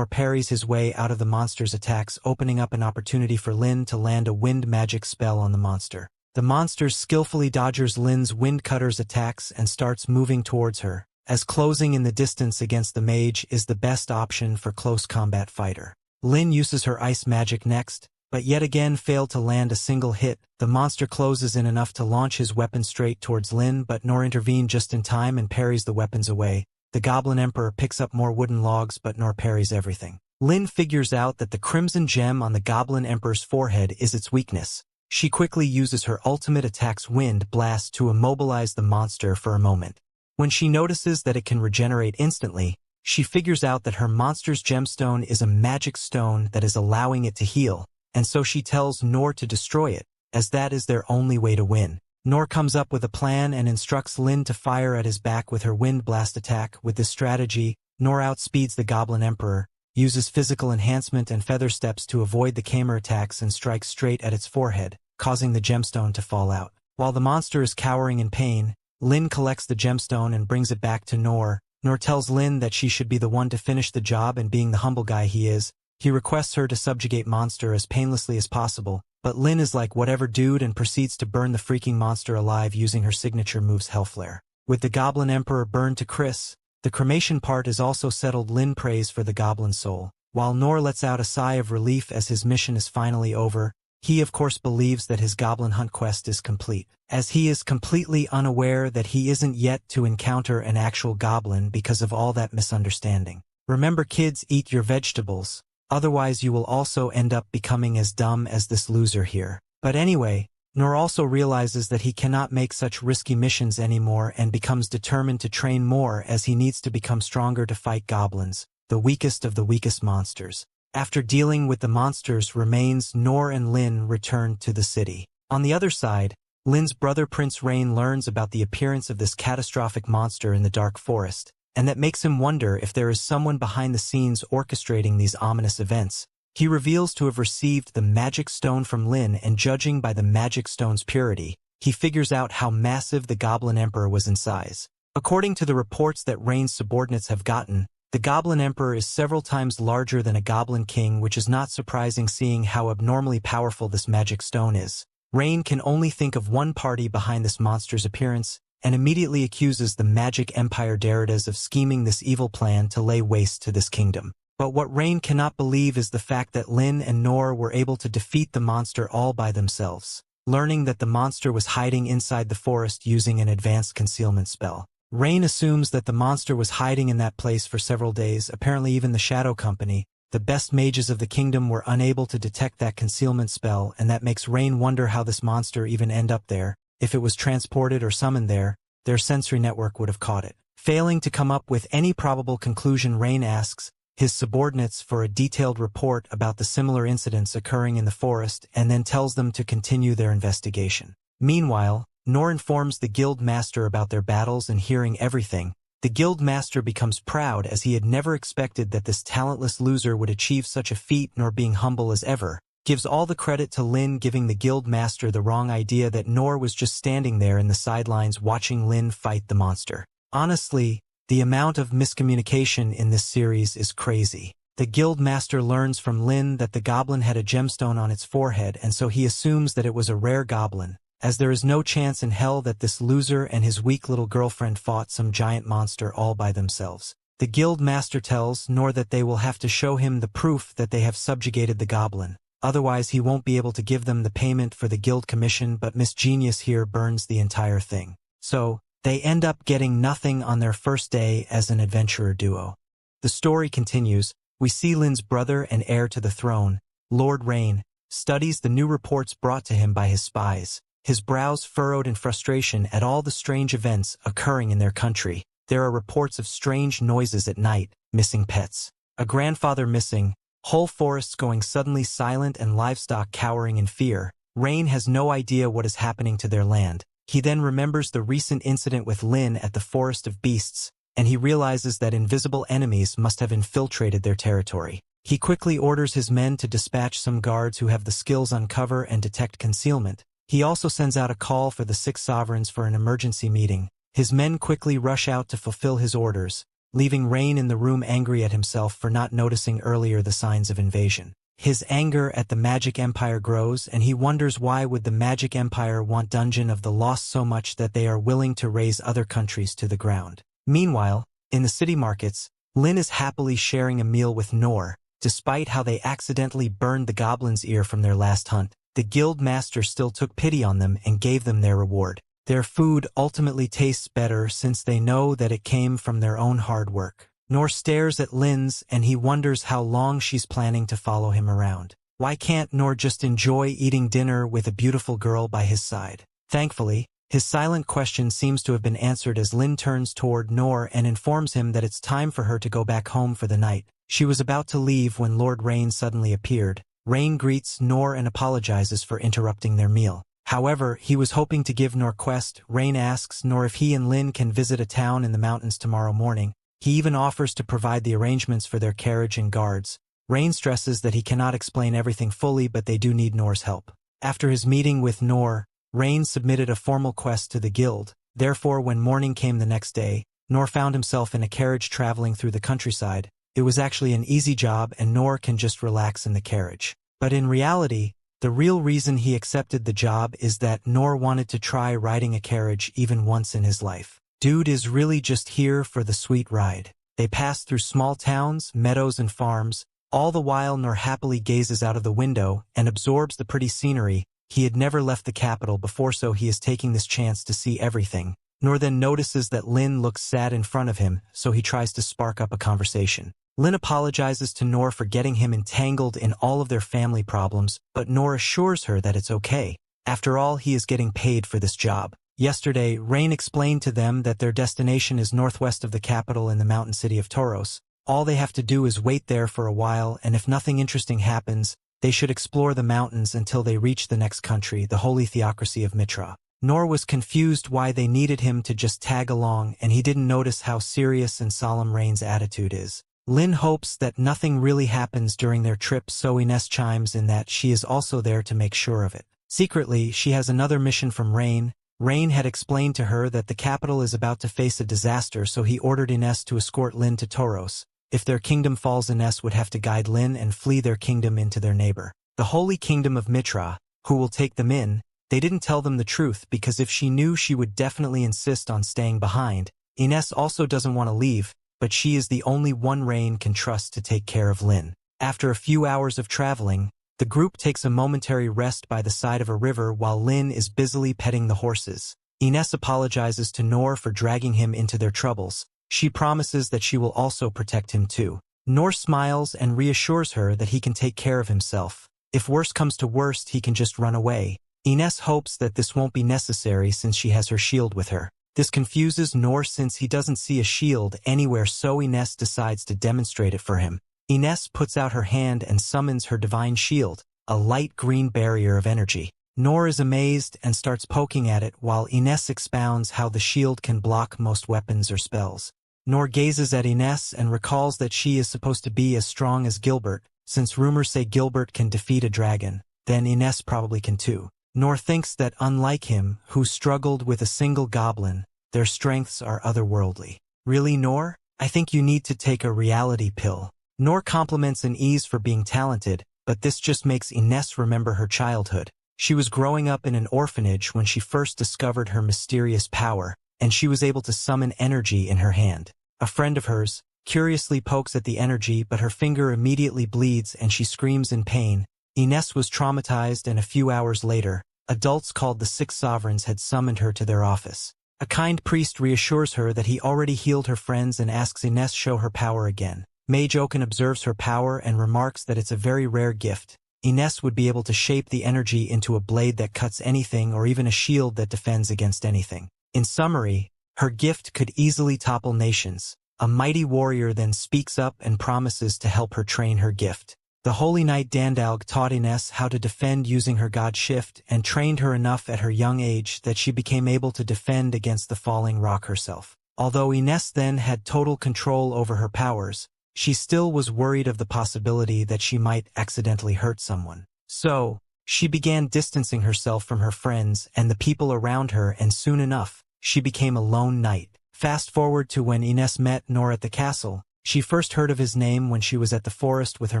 parries his way out of the monster's attacks, opening up an opportunity for Lin to land a wind magic spell on the monster. The monster skillfully dodges Lin's wind cutter's attacks and starts moving towards her, as closing in the distance against the mage is the best option for close combat fighter. Lin uses her ice magic next, but yet again failed to land a single hit. The monster closes in enough to launch his weapon straight towards Lin, but Noor intervened just in time and parries the weapons away. The Goblin Emperor picks up more wooden logs, but Noor parries everything. Lin figures out that the crimson gem on the Goblin Emperor's forehead is its weakness. She quickly uses her ultimate attack's wind blast to immobilize the monster for a moment. When she notices that it can regenerate instantly, she figures out that her monster's gemstone is a magic stone that is allowing it to heal, and so she tells Noor to destroy it, as that is their only way to win. Noor comes up with a plan and instructs Lin to fire at his back with her wind blast attack. With this strategy, Noor outspeeds the Goblin Emperor, uses physical enhancement and feather steps to avoid the Kamer attacks and strikes straight at its forehead, causing the gemstone to fall out. While the monster is cowering in pain, Lin collects the gemstone and brings it back to Noor. Noor tells Lin that she should be the one to finish the job, and being the humble guy he is, he requests her to subjugate monster as painlessly as possible, but Lin is like, whatever dude, and proceeds to burn the freaking monster alive using her signature moves Hellflare. With the Goblin Emperor burned to crisp, the cremation part is also settled. Lin prays for the goblin soul, while Noor lets out a sigh of relief as his mission is finally over. He of course believes that his goblin hunt quest is complete, as he is completely unaware that he isn't yet to encounter an actual goblin because of all that misunderstanding. Remember kids, eat your vegetables, otherwise you will also end up becoming as dumb as this loser here. But anyway, Noor also realizes that he cannot make such risky missions anymore and becomes determined to train more, as he needs to become stronger to fight goblins, the weakest of the weakest monsters. After dealing with the monster's remains, Noor and Lin return to the city. On the other side, Lin's brother Prince Rain learns about the appearance of this catastrophic monster in the dark forest, and that makes him wonder if there is someone behind the scenes orchestrating these ominous events. He reveals to have received the magic stone from Lin, and judging by the magic stone's purity, he figures out how massive the Goblin Emperor was in size. According to the reports that Rain's subordinates have gotten, the Goblin Emperor is several times larger than a Goblin King, which is not surprising seeing how abnormally powerful this magic stone is. Rain can only think of one party behind this monster's appearance, and immediately accuses the Magic Empire Derridas of scheming this evil plan to lay waste to this kingdom. But what Rain cannot believe is the fact that Lin and Noor were able to defeat the monster all by themselves, learning that the monster was hiding inside the forest using an advanced concealment spell. Rain assumes that the monster was hiding in that place for several days. Apparently even the Shadow Company, the best mages of the kingdom, were unable to detect that concealment spell, and that makes Rain wonder how this monster even ended up there. If it was transported or summoned there, their sensory network would have caught it. Failing to come up with any probable conclusion, Rain asks his subordinates for a detailed report about the similar incidents occurring in the forest, and then tells them to continue their investigation. Meanwhile, Noor informs the guild master about their battles, and hearing everything, the guild master becomes proud, as he had never expected that this talentless loser would achieve such a feat, nor being humble as ever, gives all the credit to Lin, giving the guild master the wrong idea that Noor was just standing there in the sidelines watching Lin fight the monster. Honestly, the amount of miscommunication in this series is crazy. The guild master learns from Lin that the goblin had a gemstone on its forehead, and so he assumes that it was a rare goblin, as there is no chance in hell that this loser and his weak little girlfriend fought some giant monster all by themselves. The guild master tells Noor that they will have to show him the proof that they have subjugated the goblin, otherwise he won't be able to give them the payment for the guild commission, but Miss Genius here burns the entire thing. So, they end up getting nothing on their first day as an adventurer duo. The story continues. We see Lin's brother and heir to the throne, Lord Rain, studies the new reports brought to him by his spies, his brows furrowed in frustration at all the strange events occurring in their country. There are reports of strange noises at night, missing pets, a grandfather missing, whole forests going suddenly silent, and livestock cowering in fear. Rain has no idea what is happening to their land. He then remembers the recent incident with Lin at the Forest of Beasts, and he realizes that invisible enemies must have infiltrated their territory. He quickly orders his men to dispatch some guards who have the skills uncover and detect concealment. He also sends out a call for the 6 sovereigns for an emergency meeting. His men quickly rush out to fulfill his orders, leaving Rain in the room angry at himself for not noticing earlier the signs of invasion. His anger at the Magic Empire grows, and he wonders why would the Magic Empire want Dungeon of the Lost so much that they are willing to raze other countries to the ground. Meanwhile, in the city markets, Lin is happily sharing a meal with Noor. Despite how they accidentally burned the goblin's ear from their last hunt, the guild master still took pity on them and gave them their reward. Their food ultimately tastes better since they know that it came from their own hard work. Noor stares at Lin's and he wonders how long she's planning to follow him around. Why can't Noor just enjoy eating dinner with a beautiful girl by his side? Thankfully, his silent question seems to have been answered as Lin turns toward Noor and informs him that it's time for her to go back home for the night. She was about to leave when Lord Rain suddenly appeared. Rain greets Noor and apologizes for interrupting their meal. However, he was hoping to give Noor quest. Rain asks Noor if he and Lin can visit a town in the mountains tomorrow morning. He even offers to provide the arrangements for their carriage and guards. Rain stresses that he cannot explain everything fully, but they do need Noor's help. After his meeting with Noor, Rain submitted a formal quest to the guild. Therefore, when morning came the next day, Noor found himself in a carriage traveling through the countryside. It was actually an easy job and Noor can just relax in the carriage. But in reality, the real reason he accepted the job is that Noor wanted to try riding a carriage even once in his life. Dude is really just here for the sweet ride. They pass through small towns, meadows and farms. All the while Noor happily gazes out of the window and absorbs the pretty scenery. He had never left the capital before, so he is taking this chance to see everything. Noor then notices that Lin looks sad in front of him, so he tries to spark up a conversation. Lin apologizes to Noor for getting him entangled in all of their family problems, but Noor assures her that it's okay. After all, he is getting paid for this job. Yesterday, Rain explained to them that their destination is northwest of the capital in the mountain city of Tauros. All they have to do is wait there for a while, and if nothing interesting happens, they should explore the mountains until they reach the next country, the holy theocracy of Mitra. Noor was confused why they needed him to just tag along, and he didn't notice how serious and solemn Rain's attitude is. Lin hopes that nothing really happens during their trip, so Ines chimes in that she is also there to make sure of it. Secretly, she has another mission from Rain. Rain had explained to her that the capital is about to face a disaster, so he ordered Ines to escort Lin to Tauros. If their kingdom falls, Ines would have to guide Lin and flee their kingdom into their neighbor, the holy kingdom of Mitra, who will take them in. They didn't tell them the truth because if she knew, she would definitely insist on staying behind. Ines also doesn't want to leave, but she is the only one Rain can trust to take care of Lin. After a few hours of traveling, the group takes a momentary rest by the side of a river while Lin is busily petting the horses. Ines apologizes to Noor for dragging him into their troubles. She promises that she will also protect him too. Noor smiles and reassures her that he can take care of himself. If worst comes to worst, he can just run away. Ines hopes that this won't be necessary since she has her shield with her. This confuses Noor since he doesn't see a shield anywhere, so Ines decides to demonstrate it for him. Ines puts out her hand and summons her divine shield, a light green barrier of energy. Noor is amazed and starts poking at it while Ines expounds how the shield can block most weapons or spells. Noor gazes at Ines and recalls that she is supposed to be as strong as Gilbert. Since rumors say Gilbert can defeat a dragon, then Ines probably can too. Noor thinks that unlike him, who struggled with a single goblin, their strengths are otherworldly. Really, Noor? I think you need to take a reality pill. Noor compliments Ines for being talented, but this just makes Ines remember her childhood. She was growing up in an orphanage when she first discovered her mysterious power, and she was able to summon energy in her hand. A friend of hers curiously pokes at the energy, but her finger immediately bleeds and she screams in pain. Ines was traumatized, and a few hours later, adults called the Six Sovereigns had summoned her to their office. A kind priest reassures her that he already healed her friends and asks Ines show her power again. Mage Oaken observes her power and remarks that it's a very rare gift. Ines would be able to shape the energy into a blade that cuts anything or even a shield that defends against anything. In summary, her gift could easily topple nations. A mighty warrior then speaks up and promises to help her train her gift. The Holy Knight Dandalg taught Ines how to defend using her god shift and trained her enough at her young age that she became able to defend against the falling rock herself. Although Ines then had total control over her powers, she still was worried of the possibility that she might accidentally hurt someone. So, she began distancing herself from her friends and the people around her, and soon enough, she became a lone knight. Fast forward to when Ines met Noor at the castle. She first heard of his name when she was at the forest with her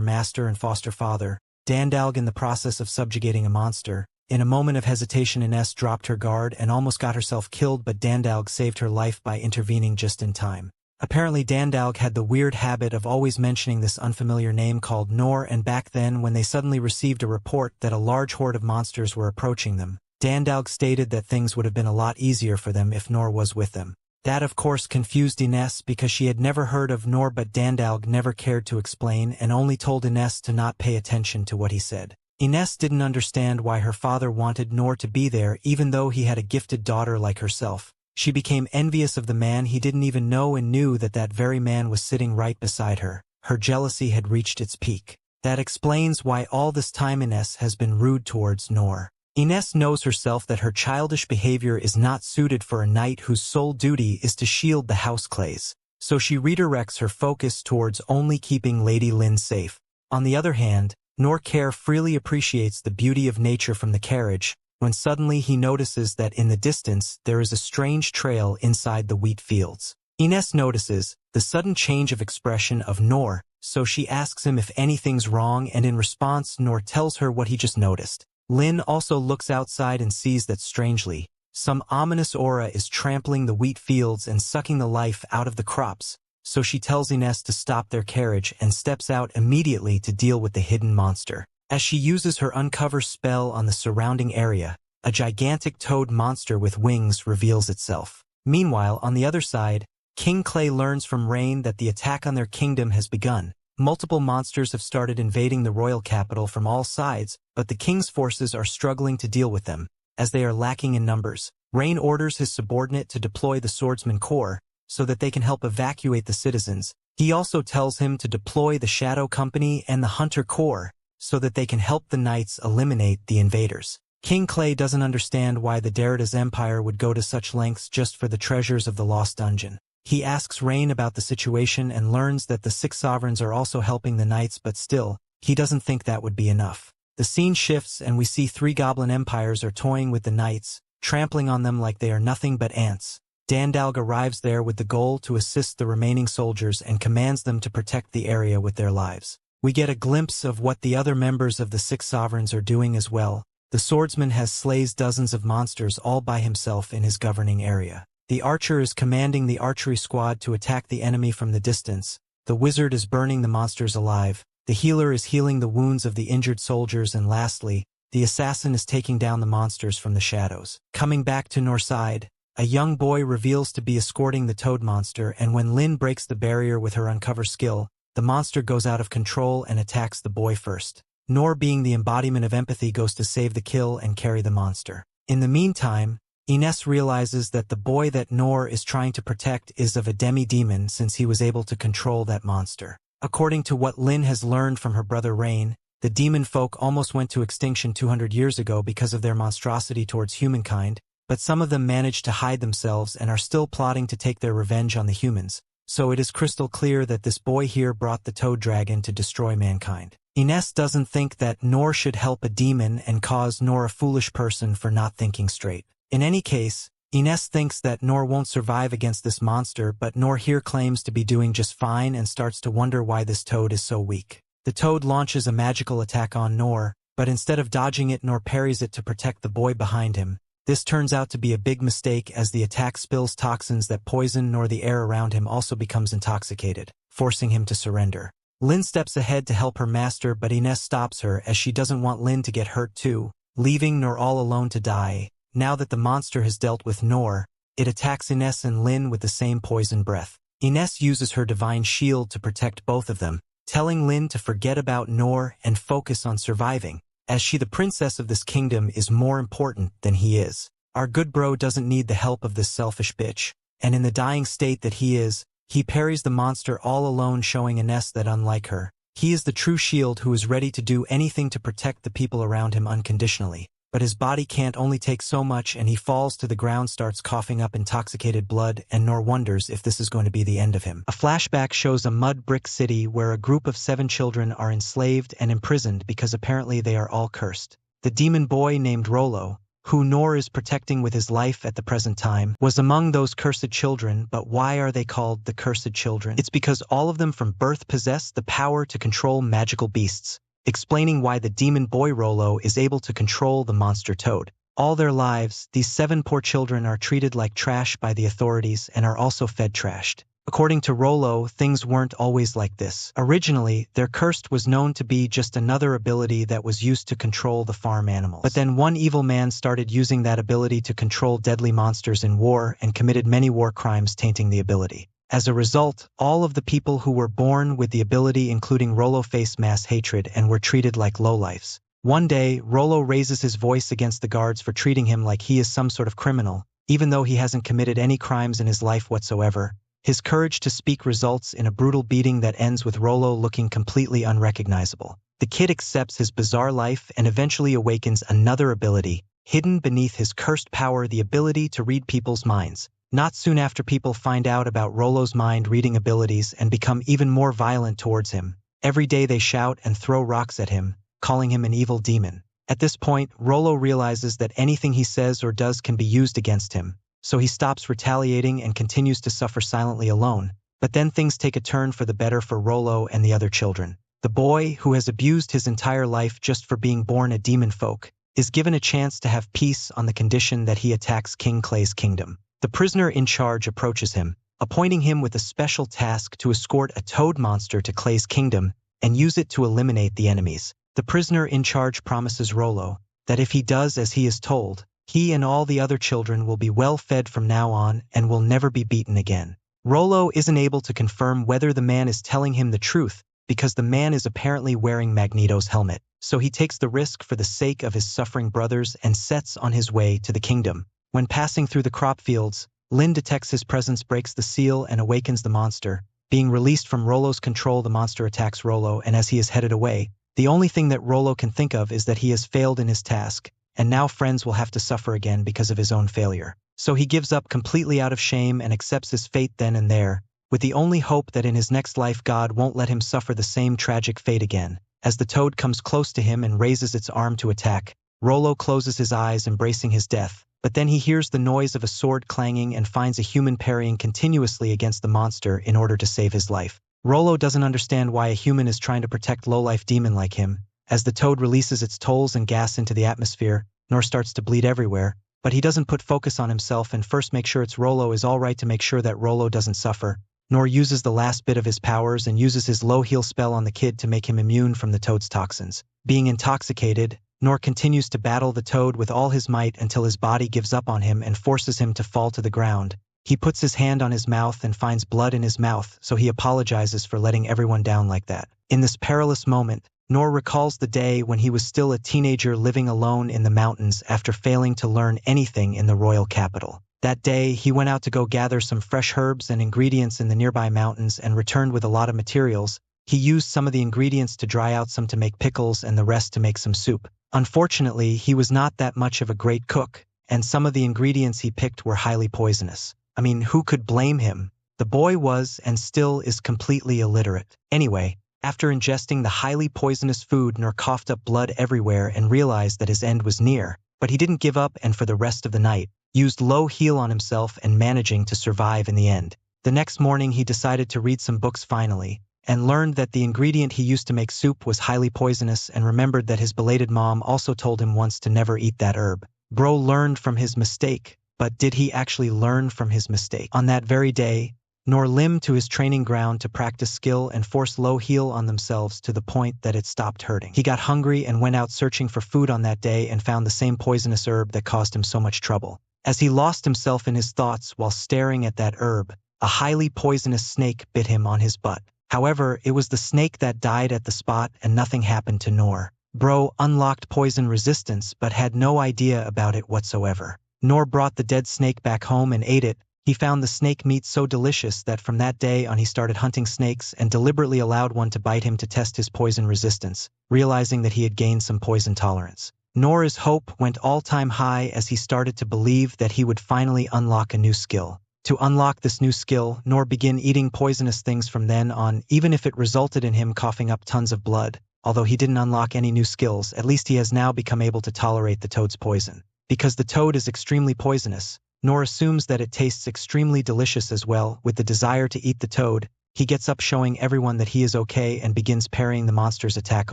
master and foster father, Dandalg, in the process of subjugating a monster. In a moment of hesitation, Ines dropped her guard and almost got herself killed, but Dandalg saved her life by intervening just in time. Apparently Dandalg had the weird habit of always mentioning this unfamiliar name called Noor, and back then when they suddenly received a report that a large horde of monsters were approaching them, Dandalg stated that things would have been a lot easier for them if Noor was with them. That of course confused Ines because she had never heard of Noor, but Dandalg never cared to explain and only told Ines to not pay attention to what he said. Ines didn't understand why her father wanted Noor to be there even though he had a gifted daughter like herself. She became envious of the man he didn't even know and knew that that very man was sitting right beside her. Her jealousy had reached its peak. That explains why all this time Ines has been rude towards Noor. Ines knows herself that her childish behavior is not suited for a knight whose sole duty is to shield the house clays, so she redirects her focus towards only keeping Lady Lin safe. On the other hand, Noor freely appreciates the beauty of nature from the carriage, when suddenly he notices that in the distance there is a strange trail inside the wheat fields. Ines notices the sudden change of expression of Noor, so she asks him if anything's wrong, and in response Noor tells her what he just noticed. Lin also looks outside and sees that strangely, some ominous aura is trampling the wheat fields and sucking the life out of the crops, so she tells Ines to stop their carriage and steps out immediately to deal with the hidden monster. As she uses her uncover spell on the surrounding area, a gigantic toad monster with wings reveals itself. Meanwhile, on the other side, King Clay learns from Rain that the attack on their kingdom has begun. Multiple monsters have started invading the royal capital from all sides, but the king's forces are struggling to deal with them, as they are lacking in numbers. Rain orders his subordinate to deploy the Swordsman Corps, so that they can help evacuate the citizens. He also tells him to deploy the Shadow Company and the Hunter Corps, so that they can help the knights eliminate the invaders. King Clay doesn't understand why the Derida's empire would go to such lengths just for the treasures of the Lost Dungeon. He asks Rain about the situation and learns that the 6 sovereigns are also helping the knights, but still, he doesn't think that would be enough. The scene shifts and we see 3 goblin empires are toying with the knights, trampling on them like they are nothing but ants. Dandalg arrives there with the goal to assist the remaining soldiers and commands them to protect the area with their lives. We get a glimpse of what the other members of the 6 sovereigns are doing as well. The swordsman has slays dozens of monsters all by himself in his governing area. The archer is commanding the archery squad to attack the enemy from the distance. The wizard is burning the monsters alive. The healer is healing the wounds of the injured soldiers, and lastly, the assassin is taking down the monsters from the shadows. Coming back to Noor's side, a young boy reveals to be escorting the toad monster, and when Lin breaks the barrier with her uncover skill, the monster goes out of control and attacks the boy first. Noor, being the embodiment of empathy, goes to save the kill and carry the monster. In the meantime, Ines realizes that the boy that Noor is trying to protect is of a demi-demon, since he was able to control that monster. According to what Lin has learned from her brother Rain, the demon folk almost went to extinction 200 years ago because of their monstrosity towards humankind, but some of them managed to hide themselves and are still plotting to take their revenge on the humans, so it is crystal clear that this boy here brought the toad dragon to destroy mankind. Ines doesn't think that Noor should help a demon and cause Noor a foolish person for not thinking straight. In any case, Ines thinks that Noor won't survive against this monster, but Noor here claims to be doing just fine and starts to wonder why this toad is so weak. The toad launches a magical attack on Noor, but instead of dodging it, Noor parries it to protect the boy behind him. This turns out to be a big mistake, as the attack spills toxins that poison Noor. The air around him also becomes intoxicated, forcing him to surrender. Lin steps ahead to help her master, but Ines stops her as she doesn't want Lin to get hurt too, leaving Noor all alone to die. Now that the monster has dealt with Noor, it attacks Ines and Lin with the same poison breath. Ines uses her divine shield to protect both of them, telling Lin to forget about Noor and focus on surviving, as she, the princess of this kingdom, is more important than he is. Our good bro doesn't need the help of this selfish bitch, and in the dying state that he is, he parries the monster all alone, showing Ines that unlike her, he is the true shield who is ready to do anything to protect the people around him unconditionally. But his body can't only take so much, and he falls to the ground, starts coughing up intoxicated blood, and Noor wonders if this is going to be the end of him. A flashback shows a mud brick city where a group of 7 children are enslaved and imprisoned because apparently they are all cursed. The demon boy named Rollo, who Noor is protecting with his life at the present time, was among those cursed children. But why are they called the cursed children? It's because all of them from birth possess the power to control magical beasts, explaining why the demon boy Rollo is able to control the monster toad. All their lives, these 7 poor children are treated like trash by the authorities and are also fed trashed. According to Rollo, things weren't always like this. Originally, their cursed was known to be just another ability that was used to control the farm animals. But then one evil man started using that ability to control deadly monsters in war and committed many war crimes tainting the ability. As a result, all of the people who were born with the ability including Rollo faced mass hatred and were treated like lowlifes. One day, Rollo raises his voice against the guards for treating him like he is some sort of criminal, even though he hasn't committed any crimes in his life whatsoever. His courage to speak results in a brutal beating that ends with Rollo looking completely unrecognizable. The kid accepts his bizarre life and eventually awakens another ability, hidden beneath his cursed power, the ability to read people's minds. Not soon after, people find out about Rollo's mind-reading abilities and become even more violent towards him. Every day they shout and throw rocks at him, calling him an evil demon. At this point, Rollo realizes that anything he says or does can be used against him, so he stops retaliating and continues to suffer silently alone. But then things take a turn for the better for Rollo and the other children. The boy, who has abused his entire life just for being born a demon folk, is given a chance to have peace on the condition that he attacks King Clay's kingdom. The prisoner in charge approaches him, appointing him with a special task to escort a toad monster to Clay's kingdom and use it to eliminate the enemies. The prisoner in charge promises Rollo that if he does as he is told, he and all the other children will be well fed from now on and will never be beaten again. Rollo isn't able to confirm whether the man is telling him the truth because the man is apparently wearing Magneto's helmet, so he takes the risk for the sake of his suffering brothers and sets on his way to the kingdom. When passing through the crop fields, Lin detects his presence, breaks the seal, and awakens the monster. Being released from Rollo's control, the monster attacks Rollo, and as he is headed away, the only thing that Rollo can think of is that he has failed in his task, and now friends will have to suffer again because of his own failure. So he gives up completely out of shame and accepts his fate then and there, with the only hope that in his next life God won't let him suffer the same tragic fate again. As the toad comes close to him and raises its arm to attack, Rollo closes his eyes, embracing his death. But then he hears the noise of a sword clanging and finds a human parrying continuously against the monster in order to save his life. Rollo doesn't understand why a human is trying to protect low-life demon like him. As the toad releases its tolls and gas into the atmosphere, Noor starts to bleed everywhere, but he doesn't put focus on himself and first make sure it's Rollo is alright to make sure that Rollo doesn't suffer. Noor uses the last bit of his powers and uses his low heal spell on the kid to make him immune from the toad's toxins. Being intoxicated, Noor continues to battle the toad with all his might until his body gives up on him and forces him to fall to the ground. He puts his hand on his mouth and finds blood in his mouth, so he apologizes for letting everyone down like that. In this perilous moment, Noor recalls the day when he was still a teenager living alone in the mountains after failing to learn anything in the royal capital. That day, he went out to go gather some fresh herbs and ingredients in the nearby mountains and returned with a lot of materials. He used some of the ingredients to dry out some to make pickles and the rest to make some soup. Unfortunately, he was not that much of a great cook, and some of the ingredients he picked were highly poisonous. I mean, who could blame him? The boy was and still is completely illiterate. Anyway, after ingesting the highly poisonous food, Noor coughed up blood everywhere and realized that his end was near. But he didn't give up and for the rest of the night, used low heal on himself and managing to survive in the end. The next morning he decided to read some books finally, and learned that the ingredient he used to make soup was highly poisonous and remembered that his belated mom also told him once to never eat that herb. Bro learned from his mistake, but did he actually learn from his mistake? On that very day, Noor limped to his training ground to practice skill and force low heal on themselves to the point that it stopped hurting. He got hungry and went out searching for food on that day and found the same poisonous herb that caused him so much trouble. As he lost himself in his thoughts while staring at that herb, a highly poisonous snake bit him on his butt. However, it was the snake that died at the spot and nothing happened to Noor. Bro unlocked poison resistance but had no idea about it whatsoever. Noor brought the dead snake back home and ate it. He found the snake meat so delicious that from that day on he started hunting snakes and deliberately allowed one to bite him to test his poison resistance, realizing that he had gained some poison tolerance. Noor's hope went all-time high as he started to believe that he would finally unlock a new skill. To unlock this new skill, Noor began eating poisonous things from then on, even if it resulted in him coughing up tons of blood. Although he didn't unlock any new skills, at least he has now become able to tolerate the toad's poison. Because the toad is extremely poisonous, Noor assumes that it tastes extremely delicious as well. With the desire to eat the toad, he gets up showing everyone that he is okay and begins parrying the monster's attack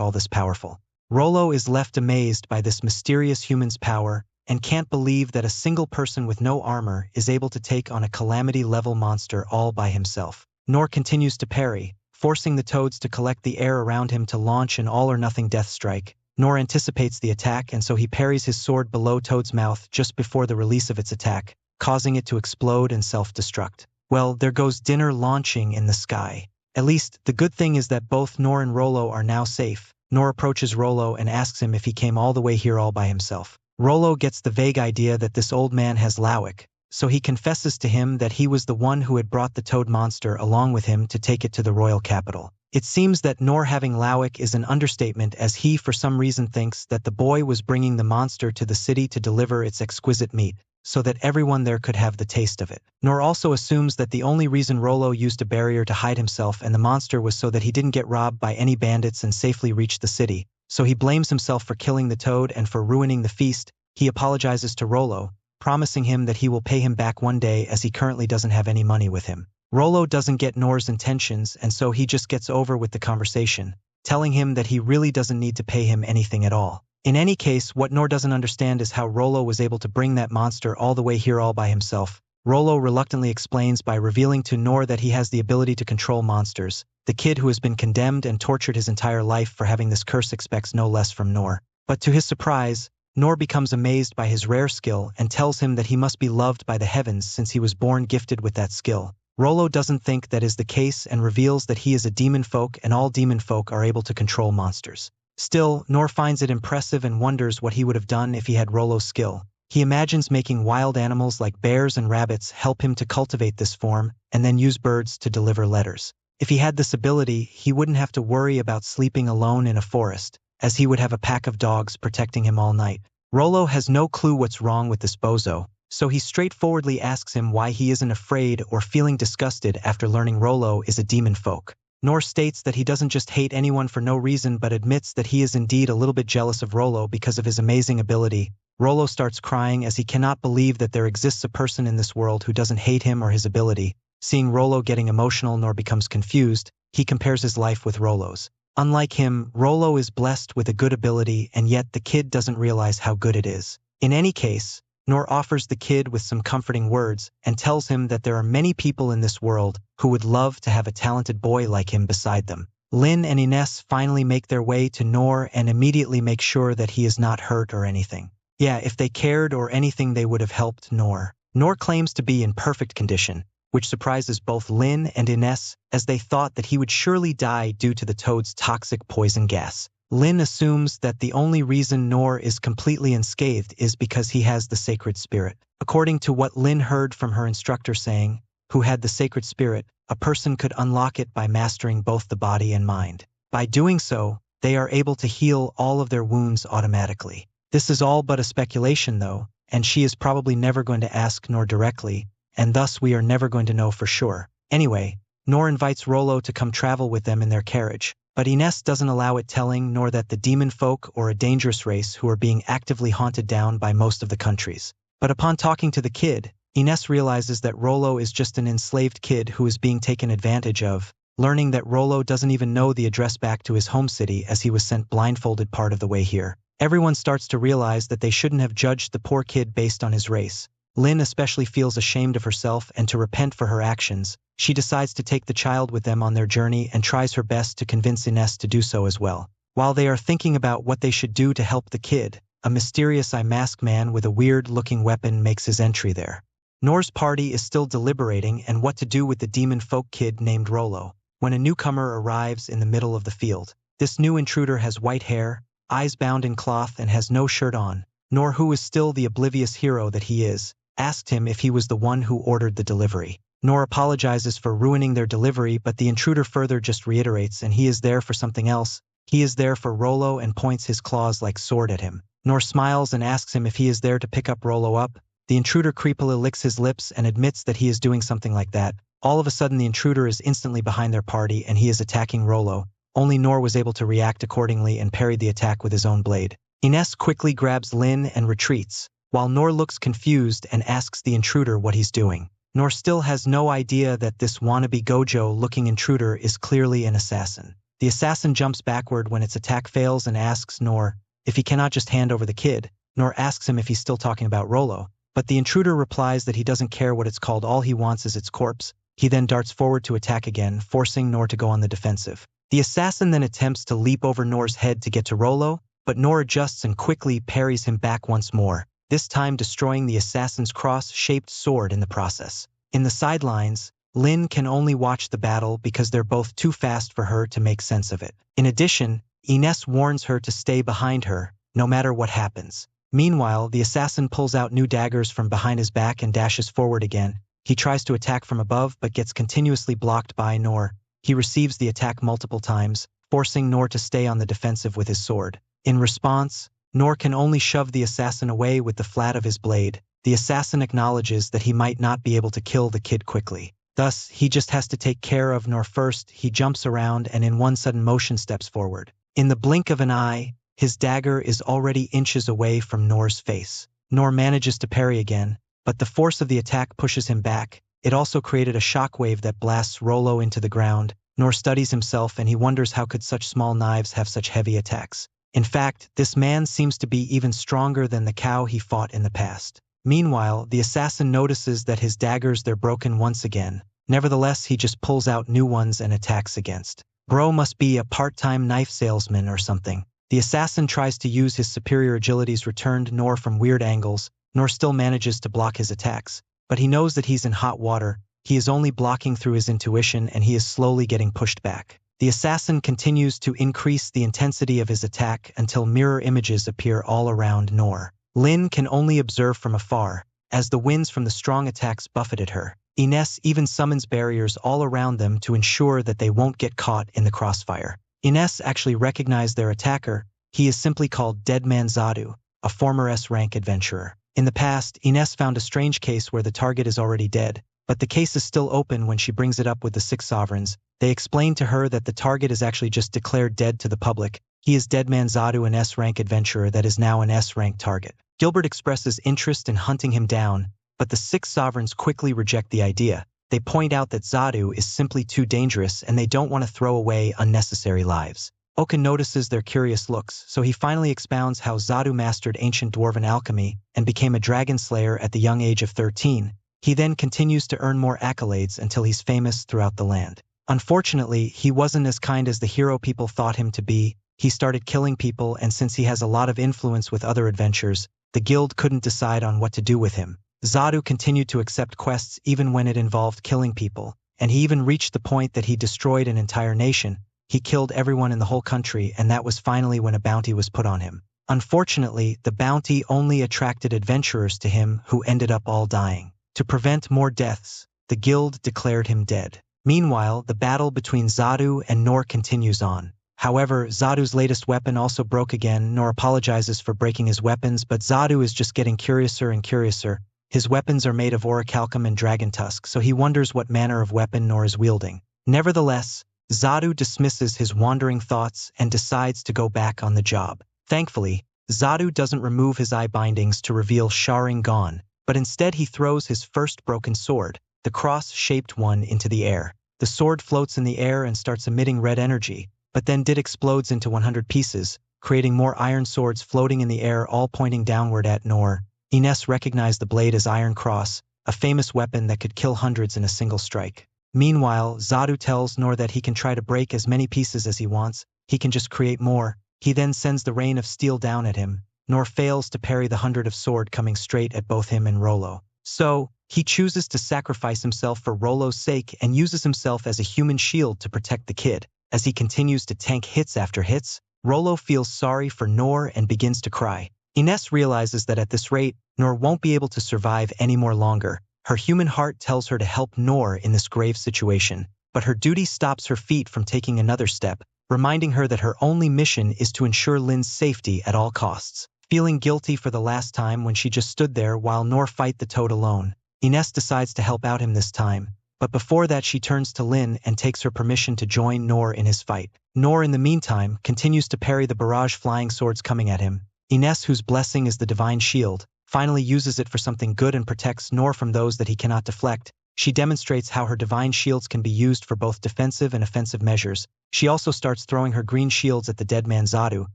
all this powerful. Rollo is left amazed by this mysterious human's power, and can't believe that a single person with no armor is able to take on a calamity-level monster all by himself. Noor continues to parry, forcing the toads to collect the air around him to launch an all-or-nothing death strike. Noor anticipates the attack, and so he parries his sword below Toad's mouth just before the release of its attack, causing it to explode and self-destruct. Well, there goes dinner launching in the sky. At least, the good thing is that both Noor and Rollo are now safe. Noor approaches Rollo and asks him if he came all the way here all by himself. Rollo gets the vague idea that this old man has Lowick, so he confesses to him that he was the one who had brought the toad monster along with him to take it to the royal capital. It seems that Noor having Lowick is an understatement, as he for some reason thinks that the boy was bringing the monster to the city to deliver its exquisite meat, so that everyone there could have the taste of it. Noor also assumes that the only reason Rollo used a barrier to hide himself and the monster was so that he didn't get robbed by any bandits and safely reach the city, so he blames himself for killing the toad and for ruining the feast. He apologizes to Rollo, promising him that he will pay him back one day as he currently doesn't have any money with him. Rollo doesn't get Noor's intentions, and so he just gets over with the conversation, telling him that he really doesn't need to pay him anything at all. In any case, what Noor doesn't understand is how Rollo was able to bring that monster all the way here all by himself. Rollo reluctantly explains by revealing to Noor that he has the ability to control monsters. The kid who has been condemned and tortured his entire life for having this curse expects no less from Noor. But to his surprise, Noor becomes amazed by his rare skill and tells him that he must be loved by the heavens since he was born gifted with that skill. Rollo doesn't think that is the case and reveals that he is a demon folk and all demon folk are able to control monsters. Still, Noor finds it impressive and wonders what he would have done if he had Rollo's skill. He imagines making wild animals like bears and rabbits help him to cultivate this form, and then use birds to deliver letters. If he had this ability, he wouldn't have to worry about sleeping alone in a forest, as he would have a pack of dogs protecting him all night. Rollo has no clue what's wrong with this bozo, so he straightforwardly asks him why he isn't afraid or feeling disgusted after learning Rollo is a demon folk. Noor states that he doesn't just hate anyone for no reason but admits that he is indeed a little bit jealous of Rollo because of his amazing ability. Rollo starts crying as he cannot believe that there exists a person in this world who doesn't hate him or his ability. Seeing Rollo getting emotional, Noor becomes confused. He compares his life with Rollo's. Unlike him, Rollo is blessed with a good ability, and yet the kid doesn't realize how good it is. In any case, Noor offers the kid with some comforting words and tells him that there are many people in this world who would love to have a talented boy like him beside them. Lin and Ines finally make their way to Noor and immediately make sure that he is not hurt or anything. Yeah, if they cared or anything they would have helped Noor. Noor claims to be in perfect condition, which surprises both Lin and Ines as they thought that he would surely die due to the toad's toxic poison gas. Lin assumes that the only reason Noor is completely unscathed is because he has the sacred spirit. According to what Lin heard from her instructor saying, who had the sacred spirit, a person could unlock it by mastering both the body and mind. By doing so, they are able to heal all of their wounds automatically. This is all but a speculation though, and she is probably never going to ask Noor directly, and thus we are never going to know for sure. Anyway, Noor invites Rollo to come travel with them in their carriage. But Ines doesn't allow it, telling Noor that the demon folk are a dangerous race who are being actively haunted down by most of the countries. But upon talking to the kid, Ines realizes that Rollo is just an enslaved kid who is being taken advantage of, learning that Rollo doesn't even know the address back to his home city as he was sent blindfolded part of the way here. Everyone starts to realize that they shouldn't have judged the poor kid based on his race. Lin especially feels ashamed of herself and to repent for her actions. She decides to take the child with them on their journey and tries her best to convince Ines to do so as well. While they are thinking about what they should do to help the kid, a mysterious eye-masked man with a weird-looking weapon makes his entry there. Noor's party is still deliberating and what to do with the demon folk kid named Rollo, when a newcomer arrives in the middle of the field. This new intruder has white hair, eyes bound in cloth, and has no shirt on. Noor, who is still the oblivious hero that he is, asked him if he was the one who ordered the delivery. Noor apologizes for ruining their delivery, but the intruder further just reiterates and he is there for something else. He is there for Rollo and points his claws like sword at him. Noor smiles and asks him if he is there to pick up Rollo up. The intruder creepily licks his lips and admits that he is doing something like that. All of a sudden the intruder is instantly behind their party and he is attacking Rollo. Only Noor was able to react accordingly and parried the attack with his own blade. Ines quickly grabs Lin and retreats, while Noor looks confused and asks the intruder what he's doing. Noor still has no idea that this wannabe Gojo-looking intruder is clearly an assassin. The assassin jumps backward when its attack fails and asks Noor if he cannot just hand over the kid, Noor asks him if he's still talking about Rollo, but the intruder replies that he doesn't care what it's called, all he wants is its corpse. He then darts forward to attack again, forcing Noor to go on the defensive. The assassin then attempts to leap over Noor's head to get to Rollo, but Noor adjusts and quickly parries him back once more, this time destroying the assassin's cross-shaped sword in the process. In the sidelines, Lin can only watch the battle because they're both too fast for her to make sense of it. In addition, Ines warns her to stay behind her, no matter what happens. Meanwhile, the assassin pulls out new daggers from behind his back and dashes forward again. He tries to attack from above but gets continuously blocked by Noor. He receives the attack multiple times, forcing Noor to stay on the defensive with his sword. In response, Noor can only shove the assassin away with the flat of his blade. The assassin acknowledges that he might not be able to kill the kid quickly. Thus, he just has to take care of Noor first. He jumps around and in one sudden motion steps forward. In the blink of an eye, his dagger is already inches away from Noor's face. Noor manages to parry again, but the force of the attack pushes him back. It also created a shockwave that blasts Rollo into the ground. Noor studies himself and he wonders how could such small knives have such heavy attacks. In fact, this man seems to be even stronger than the cow he fought in the past. Meanwhile, the assassin notices that his daggers they're broken once again. Nevertheless, he just pulls out new ones and attacks against. Bro must be a part-time knife salesman or something. The assassin tries to use his superior agilities returned Noor from weird angles. Noor still manages to block his attacks, but he knows that he's in hot water. He is only blocking through his intuition and he is slowly getting pushed back. The assassin continues to increase the intensity of his attack until mirror images appear all around Noor. Lin can only observe from afar, as the winds from the strong attacks buffeted her. Ines even summons barriers all around them to ensure that they won't get caught in the crossfire. Ines actually recognized their attacker. He is simply called Deadman Zadu, a former S-rank adventurer. In the past, Ines found a strange case where the target is already dead, but the case is still open when she brings it up with the 6 sovereigns. They explain to her that the target is actually just declared dead to the public. He is Deadman Zadu, an S-rank adventurer that is now an S-rank target. Gilbert expresses interest in hunting him down, but the 6 sovereigns quickly reject the idea. They point out that Zadu is simply too dangerous and they don't want to throw away unnecessary lives. Oka notices their curious looks, so he finally expounds how Zadu mastered ancient dwarven alchemy and became a dragon slayer at the young age of 13. He then continues to earn more accolades until he's famous throughout the land. Unfortunately, he wasn't as kind as the hero people thought him to be. He started killing people, and since he has a lot of influence with other adventurers, the guild couldn't decide on what to do with him. Zadu continued to accept quests even when it involved killing people, and he even reached the point that he destroyed an entire nation. He killed everyone in the whole country, and that was finally when a bounty was put on him. Unfortunately, the bounty only attracted adventurers to him who ended up all dying. To prevent more deaths, the guild declared him dead. Meanwhile, the battle between Zadu and Noor continues on. However, Zadu's latest weapon also broke again. Noor apologizes for breaking his weapons, but Zadu is just getting curiouser and curiouser. His weapons are made of orichalcum and dragon tusk, so he wonders what manner of weapon Noor is wielding. Nevertheless, Zadu dismisses his wandering thoughts and decides to go back on the job. Thankfully, Zadu doesn't remove his eye bindings to reveal Sharingan, but instead he throws his first broken sword, the cross-shaped one, into the air. The sword floats in the air and starts emitting red energy, but then explodes into 100 pieces, creating more iron swords floating in the air, all pointing downward at Noor. Ines recognized the blade as Iron Cross, a famous weapon that could kill hundreds in a single strike. Meanwhile, Zadu tells Noor that he can try to break as many pieces as he wants. He can just create more. He then sends the rain of steel down at him. Noor fails to parry the 100 of sword coming straight at both him and Rollo. So, he chooses to sacrifice himself for Rollo's sake and uses himself as a human shield to protect the kid. As he continues to tank hits after hits, Rollo feels sorry for Noor and begins to cry. Ines realizes that at this rate, Noor won't be able to survive any more longer. Her human heart tells her to help Noor in this grave situation, but her duty stops her feet from taking another step, reminding her that her only mission is to ensure Lin's safety at all costs. Feeling guilty for the last time when she just stood there while Noor fight the toad alone, Ines decides to help out him this time, but before that she turns to Lin and takes her permission to join Noor in his fight. Noor, in the meantime, continues to parry the barrage flying swords coming at him. Ines, whose blessing is the divine shield, finally uses it for something good and protects Noor from those that he cannot deflect. She demonstrates how her divine shields can be used for both defensive and offensive measures. She also starts throwing her green shields at the dead man Zadu,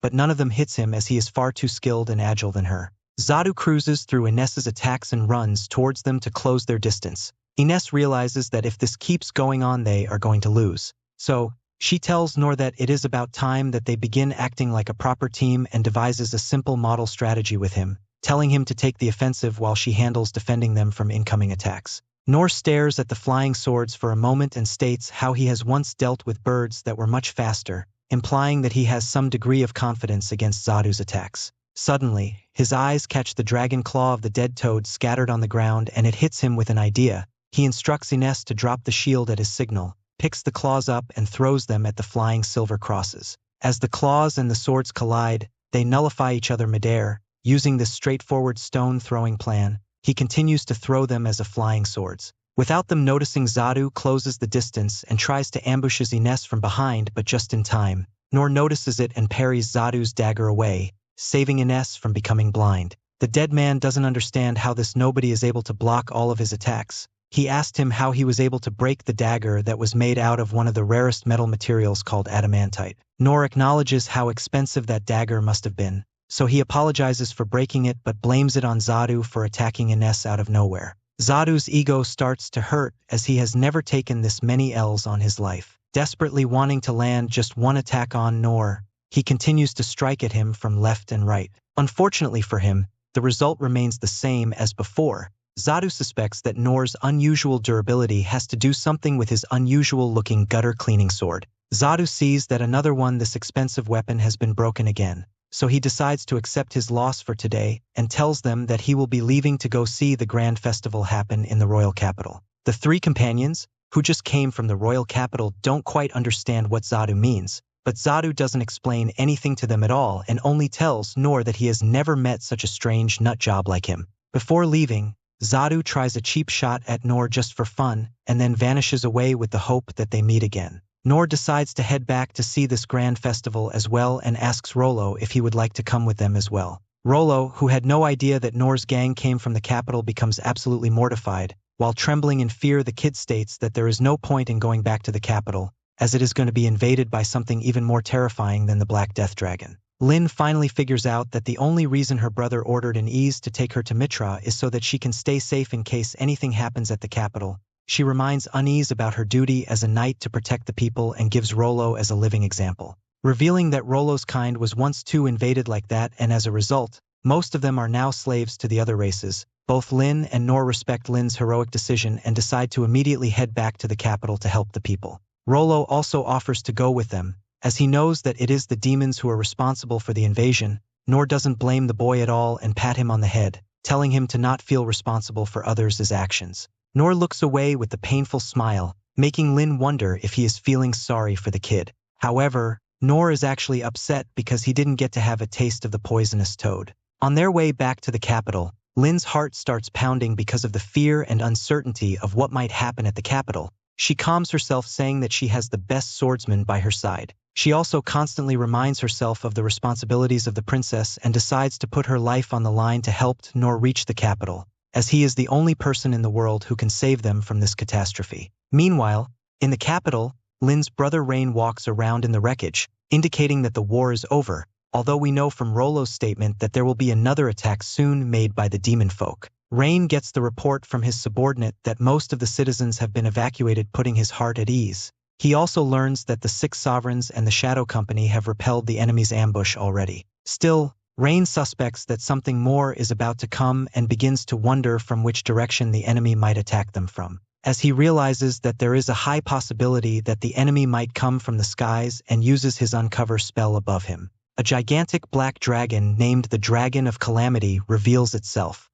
but none of them hits him as he is far too skilled and agile than her. Zadu cruises through Ines's attacks and runs towards them to close their distance. Ines realizes that if this keeps going on they are going to lose. So, she tells Noor that it is about time that they begin acting like a proper team and devises a simple model strategy with him, telling him to take the offensive while she handles defending them from incoming attacks. Noor stares at the flying swords for a moment and states how he has once dealt with birds that were much faster, implying that he has some degree of confidence against Zadu's attacks. Suddenly, his eyes catch the dragon claw of the dead toad scattered on the ground and it hits him with an idea. He instructs Ines to drop the shield at his signal, picks the claws up and throws them at the flying silver crosses. As the claws and the swords collide, they nullify each other midair. Using this straightforward stone-throwing plan, he continues to throw them as flying swords. Without them noticing, Zadu closes the distance and tries to ambush Ines from behind, but just in time. Noor notices it and parries Zadu's dagger away, saving Ines from becoming blind. The dead man doesn't understand how this nobody is able to block all of his attacks. He asked him how he was able to break the dagger that was made out of one of the rarest metal materials called adamantite. Noor acknowledges how expensive that dagger must have been, so he apologizes for breaking it but blames it on Zadu for attacking Ines out of nowhere. Zadu's ego starts to hurt as he has never taken this many L's on his life. Desperately wanting to land just one attack on Noor, he continues to strike at him from left and right. Unfortunately for him, the result remains the same as before. Zadu suspects that Noor's unusual durability has to do something with his unusual-looking gutter-cleaning sword. Zadu sees that another one this expensive weapon has been broken again, so he decides to accept his loss for today and tells them that he will be leaving to go see the grand festival happen in the royal capital. The three companions, who just came from the royal capital, don't quite understand what Zadu means, but Zadu doesn't explain anything to them at all and only tells Noor that he has never met such a strange nutjob like him. Before leaving, Zadu tries a cheap shot at Noor just for fun and then vanishes away with the hope that they meet again. Noor decides to head back to see this grand festival as well and asks Rollo if he would like to come with them as well. Rollo, who had no idea that Noor's gang came from the capital, becomes absolutely mortified. While trembling in fear, the kid states that there is no point in going back to the capital, as it is going to be invaded by something even more terrifying than the Black Death Dragon. Lin finally figures out that the only reason her brother ordered Unease to take her to Mitra is so that she can stay safe in case anything happens at the capital. She reminds Unease about her duty as a knight to protect the people and gives Rollo as a living example, revealing that Rollo's kind was once too invaded like that, and as a result, most of them are now slaves to the other races. Both Lin and Noor respect Lin's heroic decision and decide to immediately head back to the capital to help the people. Rollo also offers to go with them, as he knows that it is the demons who are responsible for the invasion. Noor doesn't blame the boy at all and pat him on the head, telling him to not feel responsible for others' actions. Noor looks away with a painful smile, making Lin wonder if he is feeling sorry for the kid. However, Noor is actually upset because he didn't get to have a taste of the poisonous toad. On their way back to the capital, Lin's heart starts pounding because of the fear and uncertainty of what might happen at the capital. She calms herself, saying that she has the best swordsman by her side. She also constantly reminds herself of the responsibilities of the princess and decides to put her life on the line to help Noor reach the capital, as he is the only person in the world who can save them from this catastrophe. Meanwhile, in the capital, Lin's brother Rain walks around in the wreckage, indicating that the war is over, although we know from Rollo's statement that there will be another attack soon made by the demon folk. Rain gets the report from his subordinate that most of the citizens have been evacuated, putting his heart at ease. He also learns that the 6 sovereigns and the Shadow Company have repelled the enemy's ambush already. Still, Rain suspects that something more is about to come and begins to wonder from which direction the enemy might attack them from, as he realizes that there is a high possibility that the enemy might come from the skies and uses his uncover spell above him. A gigantic black dragon named the Dragon of Calamity reveals itself.